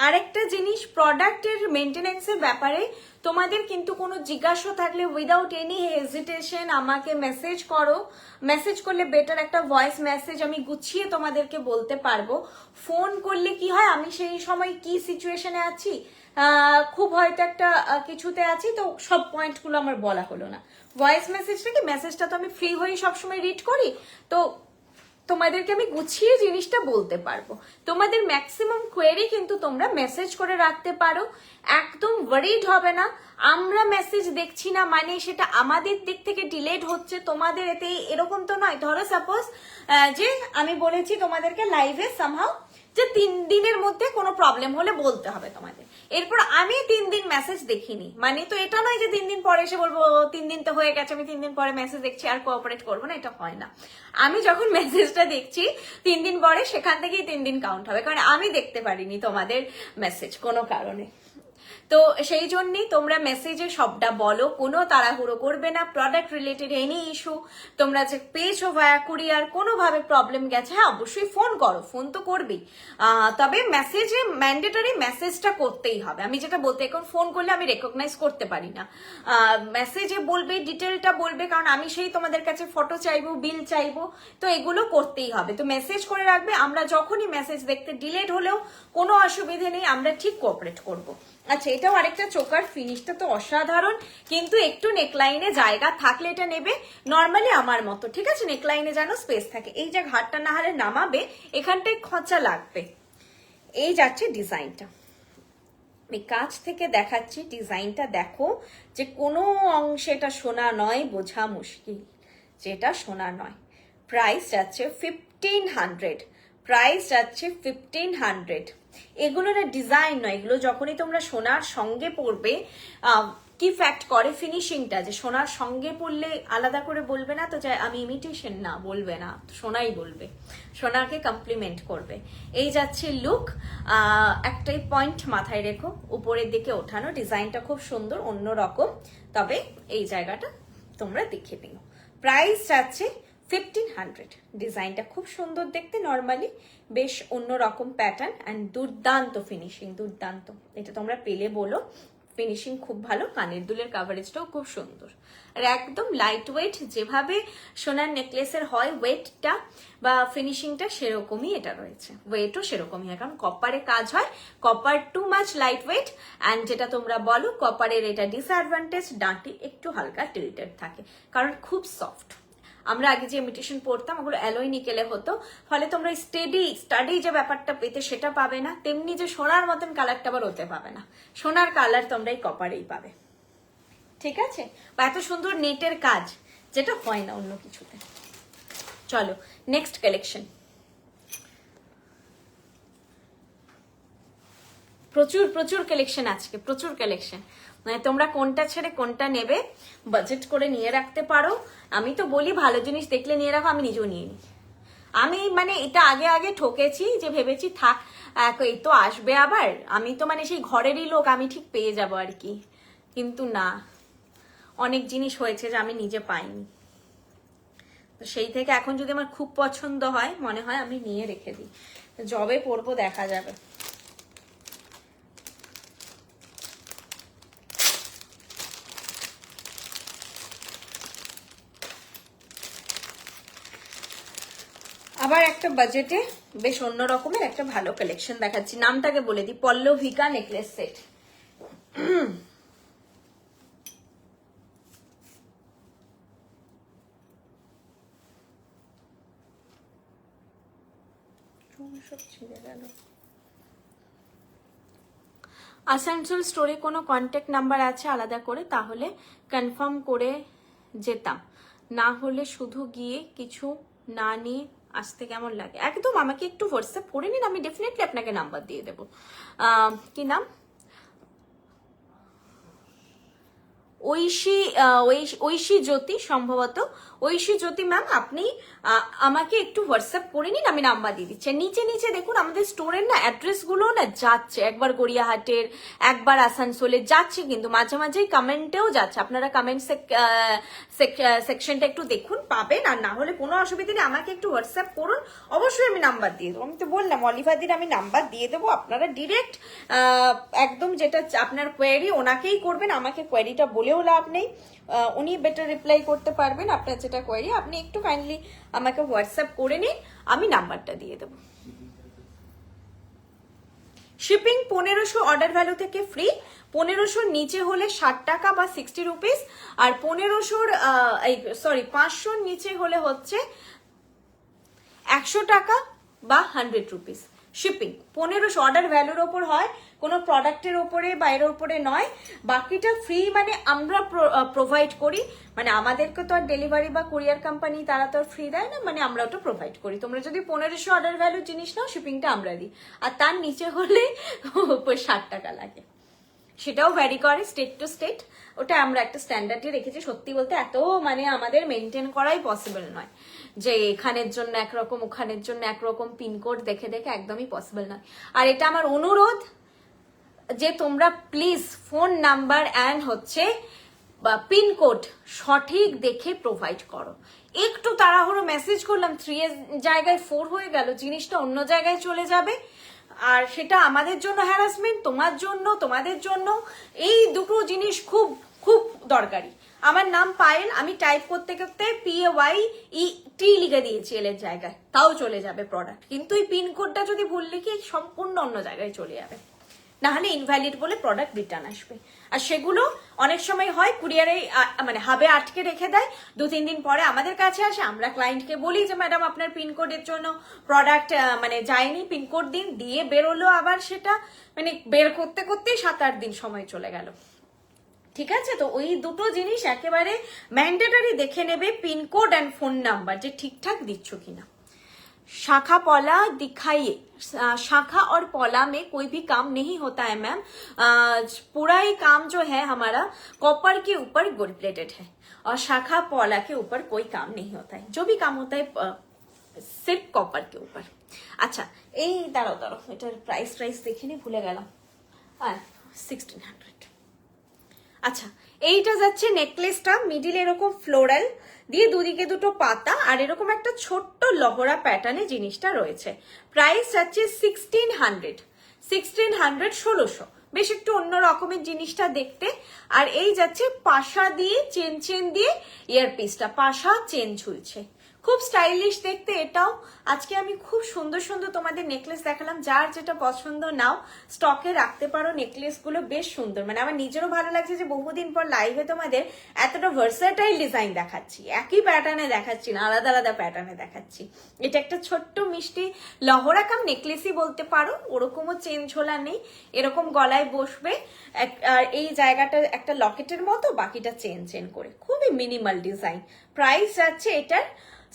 আরেকটা জিনিস, প্রোডাক্টের মেনটেনেন্সের ব্যাপারে তোমাদের কিন্তু কোনো জিজ্ঞাসা থাকলে উইদাউট এনি হেজিটেশন আমাকে মেসেজ করো। মেসেজ করলে বেটার, একটা ভয়েস মেসেজ আমি গুছিয়ে তোমাদেরকে বলতে পারবো। ফোন করলে কি হয়, আমি সেই সময় কি সিচুয়েশনে আছি, খুব হয়তো একটা কিছুতে আছি, তো সব পয়েন্টগুলো আমার বলা হলো না। ভয়েস মেসেজটা কি, মেসেজটা তো আমি ফ্রি হয়ে সবসময় রিড করি, তো তোমাদেরকে আমি গুছিয়ে জিনিসটা বলতে পারবো। তোমাদের ম্যাক্সিমাম কোয়েরি কিন্তু তোমরা মেসেজ করে রাখতে পারো, একদম ওয়ারিড হবে না। আমরা মেসেজ দেখছি না মানে সেটা আমাদের দিক থেকে ডিলেড হচ্ছে, তোমাদের এতে এরকম তো নয়। ধরো সাপোজ যে আমি বলেছি তোমাদেরকে লাইভে সামহাউ যে 3 দিনের মধ্যে কোনো প্রবলেম হলে বলতে হবে তোমাদের, এরপর আমি 3 দিন মেসেজ দেখিনি, মানে তো এটা নয় যে 3 দিন পরে এসে বলবো 3 দিন তো হয়ে গেছে, আমি 3 দিন পরে মেসেজ দেখছি আর কোঅপারেট করবো না, এটা হয় না। আমি যখন মেসেজটা দেখছি 3 দিন পরে, সেখান থেকেই 3 দিন কাউন্ট হবে, কারণ আমি দেখতে পারিনি তোমাদের মেসেজ কোনো কারণে। তো সেই জন্যই তোমরা মেসেজে সবটা বলো, কোনো তাড়াহুড়ো করবে না। প্রোডাক্ট রিলেটেড এনি ইস্যু তোমরা যে পেয়েছো ভায়া কুরিয়ার, কোনোভাবে প্রবলেম গেছে, হ্যাঁ অবশ্যই ফোন করো, ফোন তো করবেই, তবে মেসেজে ম্যান্ডেটরি মেসেজটা করতেই হবে। আমি যেটা বলতে, এখন ফোন করলে আমি রেকগনাইজ করতে পারি না, মেসেজে বলবে, ডিটেলটা বলবে, কারণ আমি সেই তোমাদের কাছে ফটো চাইবো, বিল চাইবো, তো এগুলো করতেই হবে। তো মেসেজ করে রাখবে, আমরা যখনই মেসেজ দেখতে ডিলেট হলেও কোনো অসুবিধে নেই, আমরা ঠিক কোঅপারেট করব। আচ্ছা, এটাও আরেকটা চোকার, ফিনিশটা তো অসাধারণ, কিন্তু একটু নেকলাইনে জায়গা থাকলে এটা নেবে নর্মালি আমার মতো, ঠিক আছে? নেকলাইনে যেন স্পেস থাকে, এই যে ঘাটটা না হলে নামাবে, এখানটায় খচা লাগবে। এই যাচ্ছে ডিজাইনটা, আমি কাছ থেকে দেখাচ্ছি, ডিজাইনটা দেখো, যে কোনো অংশে এটা সোনা নয়, বোঝা মুশকিল যেটা সোনা নয়। প্রাইস যাচ্ছে 1500, প্রাইস যাচ্ছে 1500। এগুলো না ডিজাইন নয়, এগুলো যখনই তোমরা সোনার সঙ্গে পরবে, কি ফ্যাক্ট করে ফিনিশিংটা, যে সোনার সঙ্গে পরলে আলাদা করে বলবে না তো যে আমি ইমিটেশন, না বলবে না, সোনাই বলবে, সোনাকে কমপ্লিমেন্ট করবে। এই যাচ্ছে লুক, একটাই পয়েন্ট মাথায় রেখো, উপরের দিকে ওঠানো, ডিজাইনটা খুব সুন্দর অন্যরকম, তবে এই জায়গাটা তোমরা দেখে নিও। প্রাইস যাচ্ছে 1500, ডিজাইনটা খুব সুন্দর দেখতে, নর্মালি বেশ অন্যরকম প্যাটার্ন অ্যান্ড দুর্দান্ত ফিনিশিং, দুর্দান্ত। এটা তোমরা পেলে বলো, ফিনিশিং খুব ভালো, কানের দুলের কাভারেজটাও খুব সুন্দর, আর একদম লাইট ওয়েট, যেভাবে সোনার নেকলেসের হয় ওয়েটটা বা ফিনিশিংটা, সেরকমই এটা রয়েছে, ওয়েটও সেরকমই হয়, কারণ কপারে কাজ হয়, copper too much light weight, and যেটা তোমরা বলো কপারের এটা ডিসঅ্যাডভান্টেজ, ডাঁটি একটু হালকা টিল্টেড থাকে, কারণ খুব সফট। আমরা আগে যে ইমিটেশন পড়তাম ওগুলো অ্যালয় নিকেলে হতো, ফলে তোমরা স্টাডি যে ব্যাপারটা পেতে সেটা পাবে না, তেমনি যে সোনার মতন কালারটা আবার হতে পাবে না, সোনার কালার তোমরা এই কপারেই পাবে, ঠিক আছে? বা এত সুন্দর নেটের কাজ, যেটা হয় না অন্য কিছুতে। চলো নেক্সট কালেকশন, প্রচুর প্রচুর কালেকশন আজকে, প্রচুর কালেকশন, মানে তোমরা কোনটা ছেড়ে কোনটা নেবে বাজেট করে নিয়ে রাখতে পারো। আমি তো বলি ভালো জিনিস দেখলে নিয়ে রাখো, আমি নিজেও নিয়ে নিই। আমি মানে এটা আগে আগে ঠকেছি, যে ভেবেছি থাক এই তো আসবে আবার, আমি তো মানে সেই ঘরেরই লোক, আমি ঠিক পেয়ে যাব আর কি, কিন্তু না, অনেক জিনিস হয়েছে যে আমি নিজে পাইনি, তো সেই থেকে এখন যদি আমার খুব পছন্দ হয়, মনে হয় আমি নিয়ে রেখে দিই, জবে পরবো দেখা যাবে। আবার একটা বাজেটে বেশ অন্য রকমের একটা ভালো কালেকশন দেখাচ্ছি, নামটাকে বলে দিই, পল্লবিকা নেকলেস সেট। আসানসোল স্টোরে কোনো কন্ট্যাক্ট নাম্বার আছে আলাদা করে, তাহলে কনফার্ম করে যেতাম, না হলে শুধু গিয়ে কিছু না নিয়ে আসতে কেমন লাগে। একদম আমাকে একটু হোয়াটসঅ্যাপ করে নিন, আমি ডেফিনেটলি আপনাকে নাম্বার দিয়ে দেবো। কি নাম? ঐশী জ্যোতি সম্ভবত, ঐশী জ্যোতি ম্যাম, আপনি আমাকে একটু হোয়াটসঅ্যাপ করে নিন, আমি নাম্বার দিয়ে দিচ্ছি। নিচে নিচে দেখুন আমাদের স্টোরের না অ্যাড্রেস গুলো না যাচ্ছে, একবার গড়িয়াহাটের, একবার আসানসোলে যাচ্ছে, কিন্তু মাঝে মাঝেই কমেন্টেও যাচ্ছে, আপনারা কমেন্ট সেকশনটা একটু দেখুন, পাবেন, আর না হলে কোনো অসুবিধা নেই, আমাকে একটু হোয়াটসঅ্যাপ করুন, অবশ্যই আমি নাম্বার দিয়ে দেবো। আমি তো বললাম অলিভাদির আমি নাম্বার দিয়ে দেবো, আপনারা ডিরেক্ট একদম যেটা আপনার কোয়েরি ওনাকেই করবেন, আমাকে কোয়েরিটা বলেও লাভ নেই, উনি বেটার রিপ্লাই করতে পারবেন আপনার যেটা কোয়েরি। আপনি একটু কাইন্ডলি আমাকে হোয়াটসঅ্যাপ করে নিন, আমি নাম্বারটা দিয়ে দেবো। শিপিং 1500 অর্ডার ভ্যালু থেকে ফ্রি, 1500 নিচে হলে 60 টাকা বা 60 রুপিস, আর 500 নিচে হলে হচ্ছে 100 টাকা বা 100 রুপিস শিপিং। 1500 অর্ডার ভ্যালুর ওপর হয়, কোনো প্রোডাক্টের ওপরে বা এর ওপরে নয়, বাকিটা ফ্রি, মানে আমরা প্রোভাইড করি, মানে আমাদেরকে তো আর ডেলিভারি বা কুরিয়ার কোম্পানি তারা তো ফ্রি দেয় না, মানে আমরা ওটা প্রোভাইড করি। তোমরা যদি 1500 অর্ডার ভ্যালু জিনিস নাও, শিপিংটা আমরা দিই, আর তার নিচে হলে 60 টাকা লাগে, সেটাও ভ্যারি করে স্টেট টু স্টেট, ওটা আমরা একটা স্ট্যান্ডার্ডে রেখেছি। সত্যি বলতে এত মানে আমাদের মেনটেন করাই পসিবল নয়, যে এখানের জন্য একরকম ওখানের জন্য একরকম পিনকোড দেখে দেখে, একদমই পসিবল নয়। আর এটা আমার অনুরোধ, যে তোমরা প্লিজ ফোন নাম্বার অ্যান্ড হচ্ছে পিনকোড সঠিক দেখে প্রোভাইড করো। একটু তাড়াহুড়ো মেসেজ করলাম, 3 এর জায়গায় 4 হয়ে গেল, জিনিসটা অন্য জায়গায় চলে যাবে, আর সেটা আমাদের জন্য হ্যারাসমেন্ট, তোমার জন্য, তোমাদের জন্য। এই দুটো জিনিস খুব খুব দরকারি। আমার নাম পায়েল, আমি টাইপ করতে করতে PAYET লিখে দিয়েছি এল এর জায়গায়, তাও চলে যাবে প্রোডাক্ট। কিন্তু এই পিনকোডটা যদি ভুল লিখি সম্পূর্ণ অন্য জায়গায় চলে যাবে, না হলে ইনভ্যালিড বলে প্রোডাক্ট রিটার্ন আসবে। আর সেগুলো অনেক সময় হয় কুরিয়ারে মানে হাবে আটকে রেখে দেয়, 2-3 দিন পরে আমাদের কাছে আসে, আমরা ক্লায়েন্টকে বলি যে ম্যাডাম আপনার পিনকোডের জন্য প্রোডাক্ট মানে যায়নি, পিনকোড দিন, দিয়ে বেরোলো আবার সেটা, মানে বের করতে করতেই 7-8 দিন সময় চলে গেল। ঠিক আছে, তো ওই দুটো জিনিস একেবারে ম্যান্ডেটরি দেখে নেবে, পিনকোড অ্যান্ড ফোন নাম্বার যে ঠিকঠাক দিচ্ছ কিনা। शाखा पौला दिखाइए, शाखा और पौला में कोई भी काम नहीं होता है मैम, पूरा ही काम जो है हमारा कॉपर के ऊपर गोल्ड प्लेटेड है, और शाखा पौला के ऊपर कोई काम नहीं होता है, जो भी काम होता है सिर्फ कॉपर के ऊपर। अच्छा এই দাঁড়াও দাঁড়াও, এটার প্রাইস দেখিনি, ভুলে গেলাম। 1600। আচ্ছা, এইটা যাচ্ছে নেকলেসটা, মিডিল এরকম ফ্লোরাল দিয়ে দুদিকে দুটো পাতা আর এরকম একটা ছোট্ট লহরা প্যাটার্নে জিনিসটা রয়েছে। প্রাইস যাচ্ছে 1600, 1600 বেশ একটু অন্য রকমের জিনিসটা দেখতে। আর এই যাচ্ছে পাশা দিয়ে চেন দিয়ে ইয়ারপিসটা, পাশা চেন ঝুলছে, খুব স্টাইলিশ দেখতে এটাও। আজকে আমি খুব সুন্দর সুন্দর তোমাদের নেকলেস দেখালাম, যার যেটা পছন্দ নাও, স্টকে রাখতে পারো। নেকলেস গুলো বেশ সুন্দর, মানে আমার নিজেরও ভালো লাগছে যে বহুদিন পর লাইভে তোমাদের এতটা ভার্সাটাইল ডিজাইন দেখাচ্ছি, একই প্যাটার্নে দেখাচ্ছি না, আলাদা আলাদা প্যাটার্নে দেখাচ্ছি। এটা একটা ছোট্ট মিষ্টি লহরা কাম নেকলেসই বলতে পারো, ওরকমও চেন ঝোলা নেই, এরকম গলায় বসবে, আর এই জায়গাটা একটা লকেটের মতো, বাকিটা চেন করে, খুবই মিনিমাল ডিজাইন। প্রাইস যাচ্ছে এটার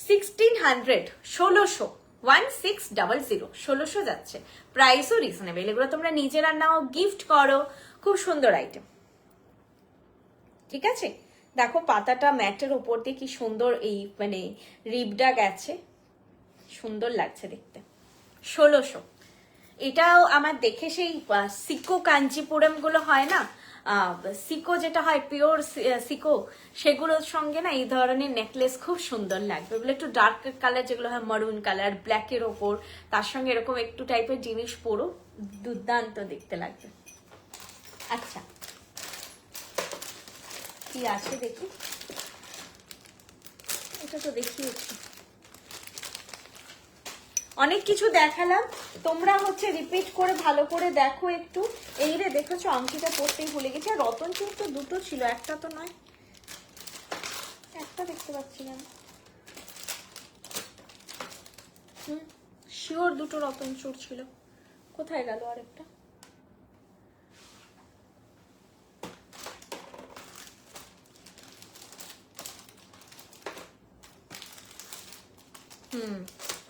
1600, 1600 যাচ্ছে, প্রাইসও রিজনেবল। এগুলো তোমরা নিজেরা নাও, গিফট করো, খুব সুন্দর আইটেম। ঠিক আছে, দেখো পাতাটা ম্যাটের উপর দিয়ে কি সুন্দর এই মানে রিবটা গেছে, সুন্দর লাগছে দেখতে। 1600। এটাও আমার দেখে সেই সিকো কাঞ্চিপুরম গুলো হয় না, সিকো যেটা হয় পিওর সিকো, সেগুলোর সঙ্গে না এই ধরনের নেকলেস খুব সুন্দর লাগবে। এগুলো একটু ডার্ক কালার যেগুলো হয়, মারুন কালার, ব্ল্যাকের ওপর, তার সঙ্গে এরকম একটু টাইপের জিনিস পরো, দুর্দান্ত দেখতে লাগবে। আচ্ছা কি আছে দেখি, এটা তো দেখিয়েছি, অনেক কিছু দেখালাম, তোমরা হচ্ছে রিপিট করে ভালো করে দেখো একটু। এই রে দেখেছো, আংটিটা পড়তেই ভুলে গেছি। আর রতন চুর তো দুটো ছিল, একটা তো নয়, একটা দেখতে পাচ্ছি না, শিওর দুটো রতন চুর ছিল, কোথায় গেল আরেকটা?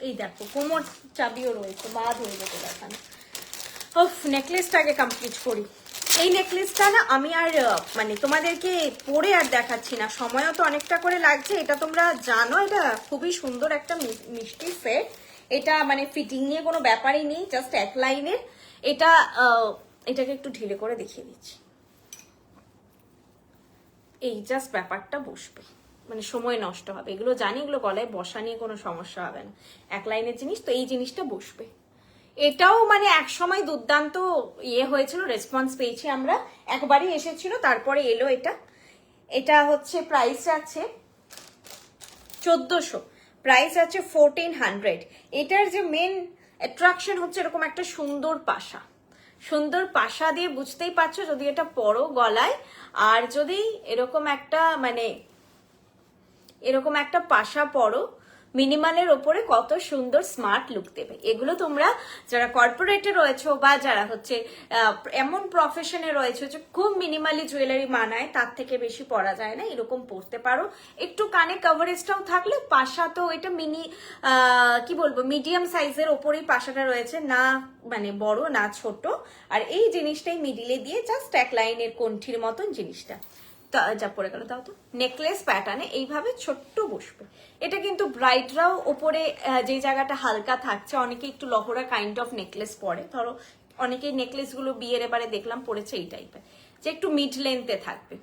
এই দেখো কোমর চাবিও রয়েছে, বাদ হয়ে যেতে দেখানো। নেকলেসটাকে কমপ্লিট করি। এই নেকলেসটা না আমি আর মানে তোমাদেরকে পরে আর দেখাচ্ছি না, সময়ও তো অনেকটা করে লাগছে। এটা তোমরা জানো, এটা খুবই সুন্দর একটা মিষ্টি সেট। এটা মানে ফিটিং নিয়ে কোনো ব্যাপারই নেই, জাস্ট এক লাইনের। এটাকে একটু ঢিলে করে দেখিয়ে দিচ্ছি। এই জাস্ট ব্যাপারটা বসবে, মানে সময় নষ্ট হবে, এগুলো জানি, এগুলো গলায় বসা নিয়ে কোনো সমস্যা হবে না, এক লাইনের জিনিস তো, এই জিনিসটা বসবে। এটাও মানে এক সময় দুর্দান্ত ইয়ে হয়েছিল, রেসপন্স পেয়েছি আমরা, একবারই এসেছিল, তারপরে এলো এটা। এটা হচ্ছে প্রাইস আছে 1400, প্রাইস আছে 1400। এটার যে মেন অ্যাট্রাকশন হচ্ছে এরকম একটা সুন্দর পাশা, সুন্দর পাশা দিয়ে, বুঝতেই পারছো, যদি এটা পরো গলায়, আর যদি এরকম একটা মানে এরকম একটা পাশা পরো মিনিমালের ওপরে, কত সুন্দর স্মার্ট লুক দেবে। এগুলো তোমরা যারা কর্পোরেটে রয়েছো বা যারা হচ্ছে এমন প্রফেশনে রয়েছে যে খুব মিনিমালি জুয়েলারি মানায়, তার থেকে বেশি পরা যায় না, এরকম পরতে পারো। একটু কানে কভারেজটাও থাকলে, পাশা তো এটা কি বলবো, মিডিয়াম সাইজের ওপরেই পাশাটা রয়েছে, না মানে বড় না ছোট। আর এই জিনিসটাই মিডিলে দিয়ে জাস্ট এক লাইনের কণ্ঠির মতন জিনিসটা যা পড়ে গেল, তাও তো নেকলেস প্যাটার্নে এইভাবে ছোট্ট বসবে। এটা কিন্তু ব্রাইডরাও ওপরে যে জায়গাটা হালকা থাকছে, অনেকে একটু লহরা কাইন্ড অফ নেকলেস পরে, ধরো অনেকেই নেকলেসগুলো বিয়ের এবারে দেখলাম পরেছে এই টাইপের, যে একটু মিড লেন্থে থাকবে,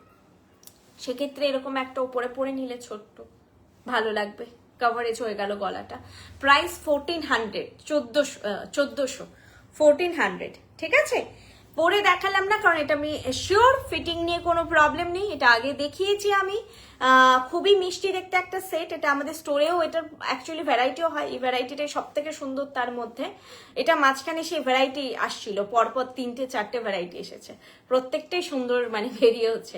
সেক্ষেত্রে এরকম একটা উপরে পরে নিলে ছোট্ট ভালো লাগবে, কভারেজ হয়ে গেল গলাটা। প্রাইস 1400, 1400, 1400, ঠিক আছে। পরে দেখালাম না কারণ এটা আমি শিওর ফিটিং নিয়ে কোনো প্রবলেম নেই, এটা আগে দেখিয়েছি আমি। খুবই মিষ্টি দেখতে একটা সেট, এটা আমাদের স্টোরেও এটার অ্যাকচুয়ালি ভ্যারাইটিও হয়, এই ভ্যারাইটিটাই সব থেকে সুন্দর তার মধ্যে। এটা মাঝখানে সেই ভ্যারাইটি আসছিল, পরপর 3-4টে ভ্যারাইটি এসেছে, প্রত্যেকটাই সুন্দর মানে বেরিয়ে হচ্ছে।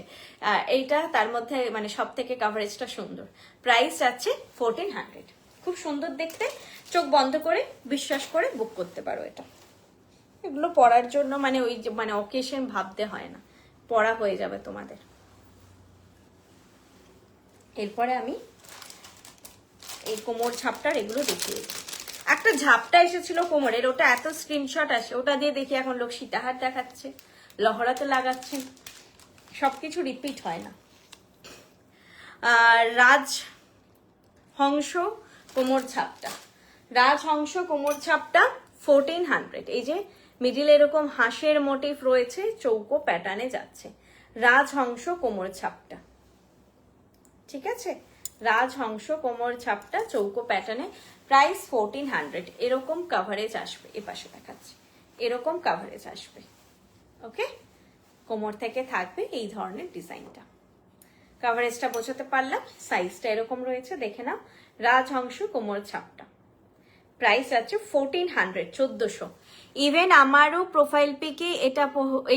এইটা তার মধ্যে মানে সব থেকে কাভারেজটা সুন্দর। প্রাইস যাচ্ছে 1400, খুব সুন্দর দেখতে, চোখ বন্ধ করে বিশ্বাস করে বুক করতে পারো এটা। এগুলো পরার জন্য মানে ওই মানে অকেশন ভাবতে হয় না, পরা হয়ে যাবে তোমাদের। এরপরে আমি এই কোমর ঝাপটার এগুলো দেখিয়েছি। একটা ঝাপটা এসেছিল কোমরের, ওটা এত স্ক্রিনশট আসে, ওটা দিয়ে দেখি এখন লোক সীতাহার দেখাচ্ছে, লহরাতে লাগাচ্ছেন, সবকিছু রিপিট হয় না। আর রাজহংস কোমর ঝাপটা, রাজহংস কোমর ঝাপটা 1400। এই যে মিডিল এরকম হাঁসের মোটিভ রয়েছে, চৌকো প্যাটার্নে যাচ্ছে, রাজহংস কোমর ছাপটা, ঠিক আছে। রাজহংস কোমর ছাপটা চৌকো প্যাটার্নে, প্রাইস 1400। এরকম কাভারেজ আসবে, এ পাশে দেখাচ্ছি, এরকম কাভারেজ আসবে, ওকে। কোমর থেকে থাকবে এই ধরনের ডিজাইনটা। কাভারেজটা বোঝাতে পারলাম, সাইজটা এরকম রয়েছে, দেখে নাও। রাজহংস কোমর ছাপটা প্রাইস আছে 1400, 1400। ইভেন আমারও প্রোফাইল পিকে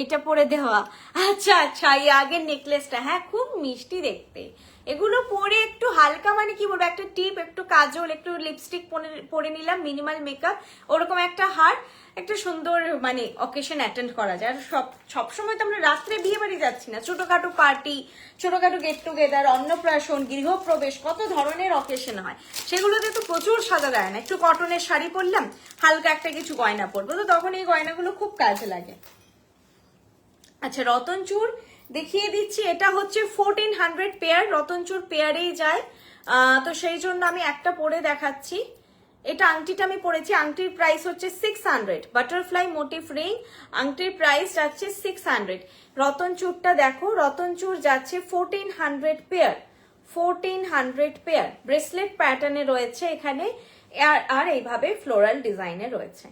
এইটা পরে দেওয়া। আচ্ছা আচ্ছা, এই আগের নেকলেসটা, হ্যাঁ খুব মিষ্টি দেখতে। এগুলো পরে একটু হালকা মানে কি বলবো, একটা টিপ, একটু কাজল, একটু লিপস্টিক পরে নিলাম, মিনিমাল মেকআপ, ওরকম একটা হার, একটা সুন্দর মানে অকেশন অ্যাটেন্ড করা যায়। আর সবসময় তো আমরা রাত্রে বিয়ে বাড়ি যাচ্ছি না, ছোটখাটো পার্টি, ছোটখাটো গেট টুগেদার, অন্নপ্রাশন, গৃহপ্রবেশ, কত ধরনের অকেশন হয়, সেগুলোতে তো প্রচুর সাজা দেয় না। একটু কটনের শাড়ি পরলাম, হালকা একটা কিছু গয়না পরবো, তো তখন এই গয়নাগুলো খুব কাজে লাগে। আচ্ছা, রতনচুর দেখিয়ে দিচ্ছি, এটা হচ্ছে 1400 পেয়ার, রতনচুর পেয়ারেই যায়, তো সেই জন্য আমি একটা পরে দেখাচ্ছি। এটা আংটিটা আমি পরেছি, আংটির প্রাইস হচ্ছে 600, বাটারফ্লাই মোটিভ রিং, আংটির প্রাইস যাচ্ছে 600। রতনচুরটা দেখো, রতনচুর যাচ্ছে 1400 পেয়ার, 1400 পেয়ার। ব্রেসলেট প্যাটার্নে রয়েছে এখানে, আর এইভাবে ফ্লোরাল ডিজাইনে রয়েছে।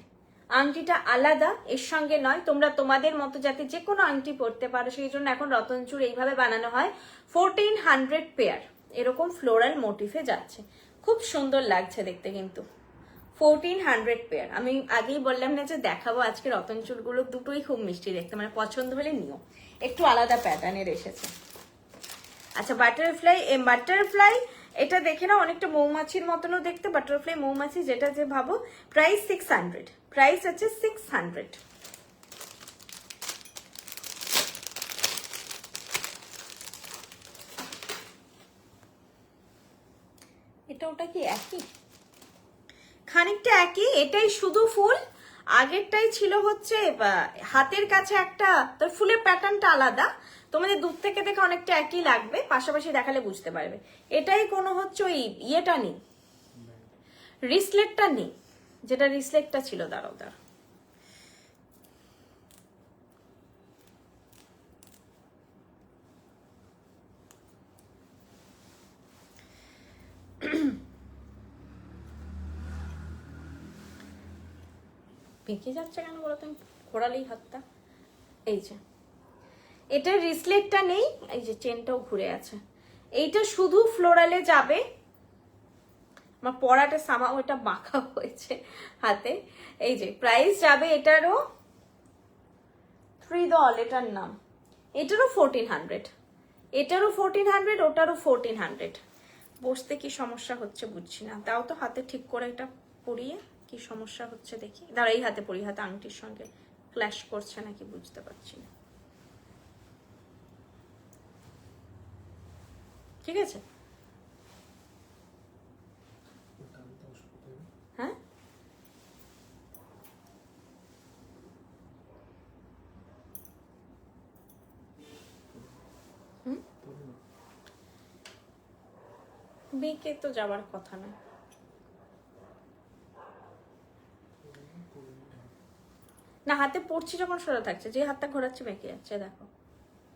আংটিটা আলাদা, এর সঙ্গে নয়, তোমরা তোমাদের মতো যাতে যে কোনো আংটি পরতে পারো সেই জন্য এখন রতনচুর এইভাবে বানানো হয়। 1400 পেয়ার, এরকম ফ্লোরাল মোটিফে যাচ্ছে, খুব সুন্দর লাগছে দেখতে কিন্তু। 1400 পেয়ার, আমি আগেই বললাম না যে দেখাবো আজকে রতনচুরগুলো, দুটোই খুব মিষ্টি দেখতে, মানে পছন্দ হলে নিও, একটু আলাদা প্যাটার্নের এসেছে। আচ্ছা, বাটারফ্লাই এটা দেখে না, অনেকটা মৌমাছির মতনও দেখতে, বাটারফ্লাই মৌমাছি যেটা যে ভাবো। প্রাইস 600, প্রাইস আছে 600। এটা ওটা কি একই? খানিকটা একই, এটাই শুধু ফুল, আগেরটাই ছিল হচ্ছে হাতের কাছে একটা, তোর ফুলের প্যাটার্নটা আলাদা, তোমাদের দূর থেকে দেখে অনেকটা একই লাগবে, পাশাপাশি দেখালে বুঝতে পারবে। এটাই কোনো হচ্ছে ওই ইয়েটা নেই, রিসলেটটা নেই, যেটা রিসলেটটা ছিল, দাঁড়াও দাঁড়াও, পেকে যাচ্ছে কেন বলো, তুমি ঘোরালেই হাতটা, এই যে এটা রিসলেটটা নেই, এই যে চেনটাও ঘুরে আছে, এইটা শুধু ফ্লোরালে যাবে। আমার পরাটা সামা ওটা বাঁকা হয়েছে হাতে, এই যে প্রাইস যাবে এটারও 3 দল, এটার নাম, এটারও 1400, এটারও 1400, ওটারও 1400। বসতে কি সমস্যা হচ্ছে বুঝছি না, তাও তো হাতে ঠিক করে এটা পরিয়ে কি সমস্যা হচ্ছে দেখি, দাঁড়া এই হাতে পরি, হাতে আংটির সঙ্গে ক্ল্যাশ করছে নাকি বুঝতে পারছি না, ঠিক আছে। হ্যাঁ, বেঁকে তো যাওয়ার কথা না। না, হাতে পড়ছি যখন সোজা থাকছে, যে হাতটা ঘোরাচ্ছে বেঁকে যাচ্ছে। দেখো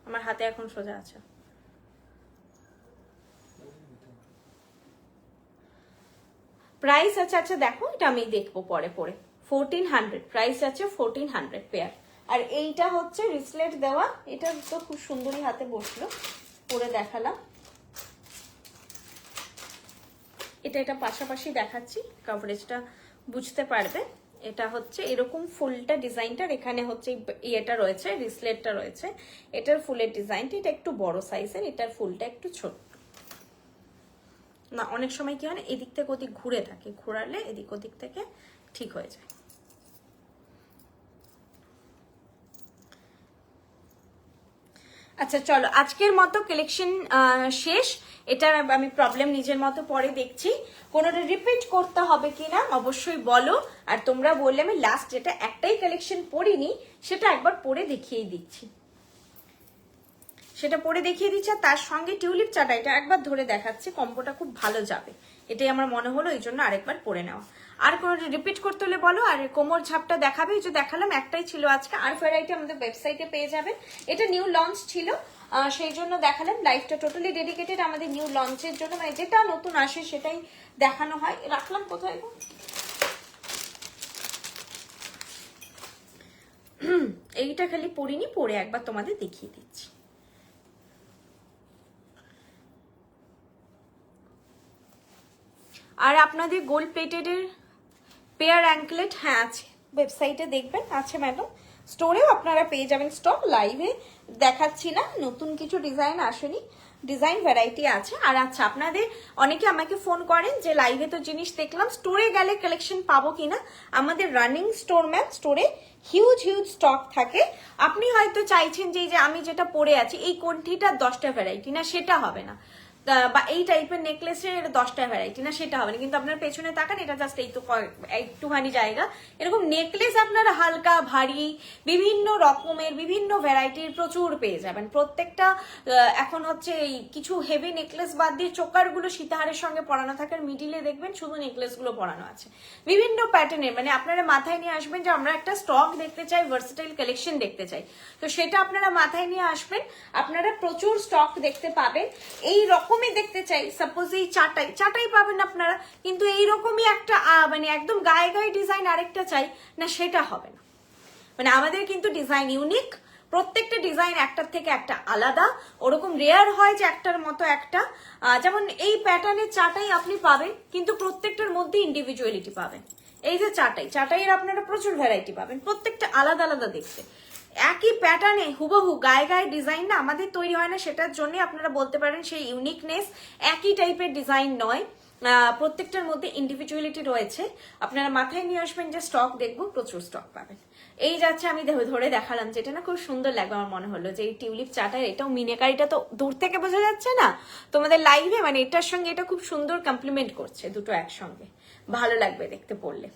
আমার হাতে এখন সোজা আছে। প্রাইস আছে, আচ্ছা দেখো এটা আমি দেখবো পরে পরে, 1400 প্রাইস আছে, 1400 পেয়ার। আর এইটা হচ্ছে রিসলেট দেওয়া, এটা তো খুব সুন্দরই হাতে বসলো, পরে দেখালাম। এটা পাশাপাশি দেখাচ্ছি, কভারেজটা বুঝতে পারবে। এটা হচ্ছে এরকম ফুলটা ডিজাইনটার, এখানে হচ্ছে ইয়েটা রয়েছে, রিসলেটটা রয়েছে, এটার ফুলের ডিজাইনটা, এটা একটু বড় সাইজের, এটার ফুলটা একটু ছোট। না, অনেক সময় কি হয় না, এদিক থেকে ওদিক ঘুরে থাকে, ঘোরালে এদিক ওদিক থেকে ঠিক হয়ে যায়। আচ্ছা চলো, আজকের মতো কালেকশন শেষ। এটার আমি প্রবলেম নিজের মতো পরে দেখছি, কোনোটা রিপিট করতে হবে কিনা অবশ্যই বলো। আর তোমরা বললে আমি লাস্ট যেটা একটাই কালেকশন পরিনি সেটা একবার পরে দেখিয়ে দিচ্ছি, সেটা পরে দেখিয়ে দিচ্ছি। আর তার সঙ্গে টিউলিপ চাটা এটা একবার ধরে দেখাচ্ছি, কম্বোটা খুব ভালো যাবে, এটাই আমার মনে হলো, এই জন্য আরেকবার পরে নেওয়া। আর কোনো রিপিট করতে হলে বলো। আর কোমর ঝাপটা দেখাবে, এই যে দেখালাম একটাই ছিল আজকে, আর ভ্যারাইটি আমাদের ওয়েবসাইটে পেয়ে যাবেন। এটা নিউ লঞ্চ ছিল, সেই জন্য দেখালাম। লাইফটা টোটালি ডেডিকেটেড আমাদের নিউ লঞ্চের জন্য, মানে যেটা নতুন আসে সেটাই দেখানো হয়। রাখলাম কোথায় গো, এইটা খালি পরিনি, পরে একবার তোমাদের দেখিয়ে দিচ্ছি। আর আপনাদের গোল্ড প্লেটেডের পেয়ার অ্যাঙ্কলেট, হ্যাঁ আছে, ওয়েবসাইটে দেখবেন আছে ম্যাডাম, স্টোরেও আপনারা পেয়ে যাবেন স্টক। লাইভে দেখাচ্ছি না, নতুন কিছু ডিজাইন আসেনি, ডিজাইন ভ্যারাইটি আছে। আর আচ্ছা, আপনাদের অনেকে আমাকে ফোন করেন যে লাইভে তো জিনিস দেখলাম, স্টোরে গেলে কালেকশন পাবো কিনা। আমাদের রানিং স্টোর ম্যাম, স্টোরে হিউজ স্টক থাকে। আপনি হয়তো চাইছেন যে আমি যেটা পরে আছি এই কোনটিটা 10টা ভ্যারাইটি, না সেটা হবে না, বা এই টাইপের নেকলেসের 10টা ভ্যারাইটি, না সেটা হবে না। কিন্তু আপনার পেছনে তাকান, এটা জাস্ট এই তো একটুখানি জায়গা। এরকম নেকলেস আপনারা হালকা ভারী বিভিন্ন রকমের বিভিন্ন ভ্যারাইটির প্রচুর পেয়ে যাবেন। প্রত্যেকটা এখন হচ্ছে এই কিছু হেভি নেকলেস বাদ দিয়ে চোকার গুলো সীতাহারের সঙ্গে পরানো থাকে, আর মিডিলে দেখবেন শুধু নেকলেস গুলো পরানো আছে বিভিন্ন প্যাটার্নের। মানে আপনারা মাথায় নিয়ে আসবেন যে আমরা একটা স্টক দেখতে চাই, ভার্সেটাইল কালেকশন দেখতে চাই, তো সেটা আপনারা মাথায় নিয়ে আসবেন, আপনারা প্রচুর স্টক দেখতে পাবেন। এই রকমই দেখতে চাই, সাপোজ এই চাটাই পাবেন আপনারা, কিন্তু এইরকমই একটা মানে একদম গায়ে গায়ে ডিজাইন আরেকটা চাই, না সেটা হবে না। মানে আমাদের কিন্তু ডিজাইন ইউনিক, প্রত্যেকটা ডিজাইন একটার থেকে একটা আলাদা, ওরকম রেয়ার হয় যে একটার মতো একটা। যেমন এই প্যাটার্নের চাটাই আপনি পাবেন, কিন্তু প্রত্যেকটার মধ্যে ইন্ডিভিজুয়ালিটি পাবেন। এই যে চাটাইয়ের আপনারা প্রচুর ভ্যারাইটি পাবেন, প্রত্যেকটা আলাদা আলাদা দেখতে। একই প্যাটার্নে হুবহু গায়ে গায়ে ডিজাইন না আমাদের তৈরি হয় না, সেটার জন্য আপনারা বলতে পারেন সেই ইউনিকনেস। একই টাইপের ডিজাইন নয়, প্রত্যেকটার মধ্যে ইন্ডিভিজুয়ালিটি রয়েছে। আপনারা মাথায় নিয়ে আসবেন যে স্টক দেখবো, প্রচুর স্টক পাবেন। এই যাচ্ছে, আমি ধরে দেখালাম, যেটা না খুব সুন্দর লাগবে আমার মনে হলো যে এই টিউলিপ চাটা, এটাও মিনেকারিটা তো দূর থেকে বোঝা যাচ্ছে না তোমাদের লাইভে, মানে এটার সঙ্গে এটা খুব সুন্দর কমপ্লিমেন্ট করছে, দুটো একসঙ্গে ভালো লাগবে দেখতে পড়লে।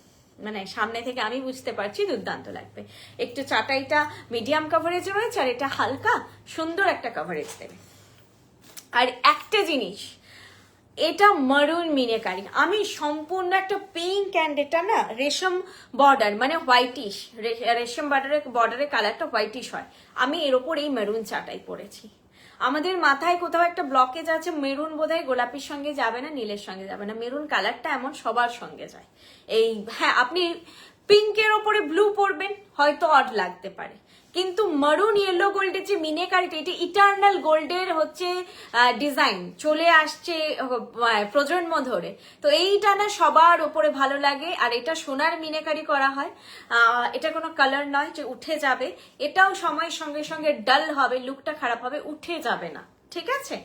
মানে সামনে থেকে আমি বুঝতে পারছি দুর্দান্ত লাগবে। একটু চাটাইটা মিডিয়াম কভারেজ রয়েছে, আর এটা হালকা সুন্দর একটা কভারেজ দেবে। আর একটা জিনিস, এটা মারুন মিনেকারি, আমি সম্পূর্ণ একটা পিঙ্ক অ্যান্ড এটা না রেশম বর্ডার, মানে হোয়াইটিশ, রেশম বর্ডারের কালারটা হোয়াইটিশ হয়। আমি এর ওপর এই মেরুন চাটাই পরেছি। আমাদের মাথায় কোথাও একটা ব্লকেজ আছে, মেরুন বোধহয় গোলাপির সঙ্গে যাবে না, নীলের সঙ্গে যাবে না, মেরুন কালারটা এমন সবার সঙ্গে যায়। এই হ্যাঁ, আপনি পিঙ্কের ওপরে ব্লু পরবেন হয়তো অড লাগতে পারে, কিন্তু মারুন ইয়েলো গোল্ডের যে মিনেকারিটা, এটা ইটার্নাল গোল্ডের হচ্ছে ডিজাইন চলে আসছে প্রজন্ম ধরে, তো এইটা না সবার ওপরে ভালো লাগে। আর এটা সোনার মিনেকারি করা হয়, এটা কোনো কালার নয় যে উঠে যাবে, এটাও সময়ের সঙ্গে সঙ্গে ডাল হবে, লুকটা খারাপ হবে, উঠে যাবে না, ঠিক আছে।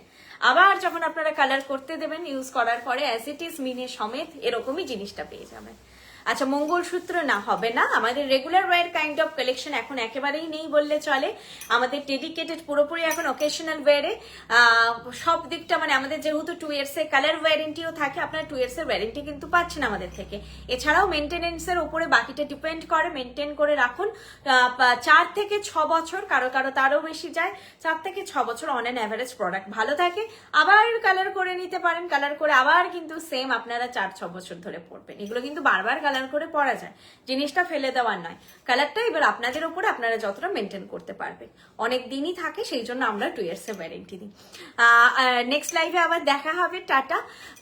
আবার যখন আপনারা কালার করতে দেবেন ইউজ করার পরে অ্যাজ ইট ইজ মিনে সমেত এরকমই জিনিসটা পেয়ে যাবেন। আচ্ছা, মঙ্গলসূত্র না হবে না, আমাদের regular wire kind of collection এখন একেবারেই নেই বললে চলে। আমাদের ডেডিকেটেড পুরোপুরি এখন অকেশনাল ওয়্যারে সব দিকটা, মানে আমাদের যেহেতু 2 years এর কালার ওয়ারেন্টিও থাকে, আপনার 2 years এর ওয়ারেন্টি কিন্তু পাচ্ছেন আমাদের থেকে। এছাড়াও মেনটেনেন্সের উপরে বাকিটা ডিপেন্ড করে, মেনটেন করে রাখুন। 4 থেকে 6 বছর, কারো কারো তারও বেশি যায়, 4 থেকে 6 বছর অন অ্যান অ্যাভারেজ প্রোডাক্ট ভালো থাকে। আবার কালার করে নিতে পারেন, কালার করে আবার কিন্তু সেম আপনারা 4-6 বছর ধরে পরবেন। এগুলো কিন্তু বারবার কালার করে পরা যায়, জিনিসটা ফেলে দেওয়ার নয়। কালারটা এবার আপনাদের উপরে আপনারা যতটা মেনটেন করতে পারবেন, অনেক দিনই থাকে, সেই জন্য আমরা 2 years এর ওয়ারেন্টি দিই। নেক্সট লাইভে আবার দেখা হবে, টাটা,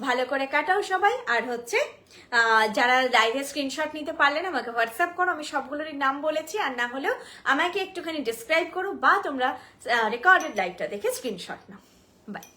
ভালো করে কাটাও সবাই। আর হচ্ছে যারা লাইভে স্ক্রিনশট নিতে পারলেন আমাকে হোয়াটসঅ্যাপ করো, আমি সবগুলোরই নাম বলেছি, আর না হলেও আমাকে একটুখানি ডিসক্রাইব করো, বা তোমরা রেকর্ডেড লাইভটা দেখে স্ক্রিনশট নাও। বাই।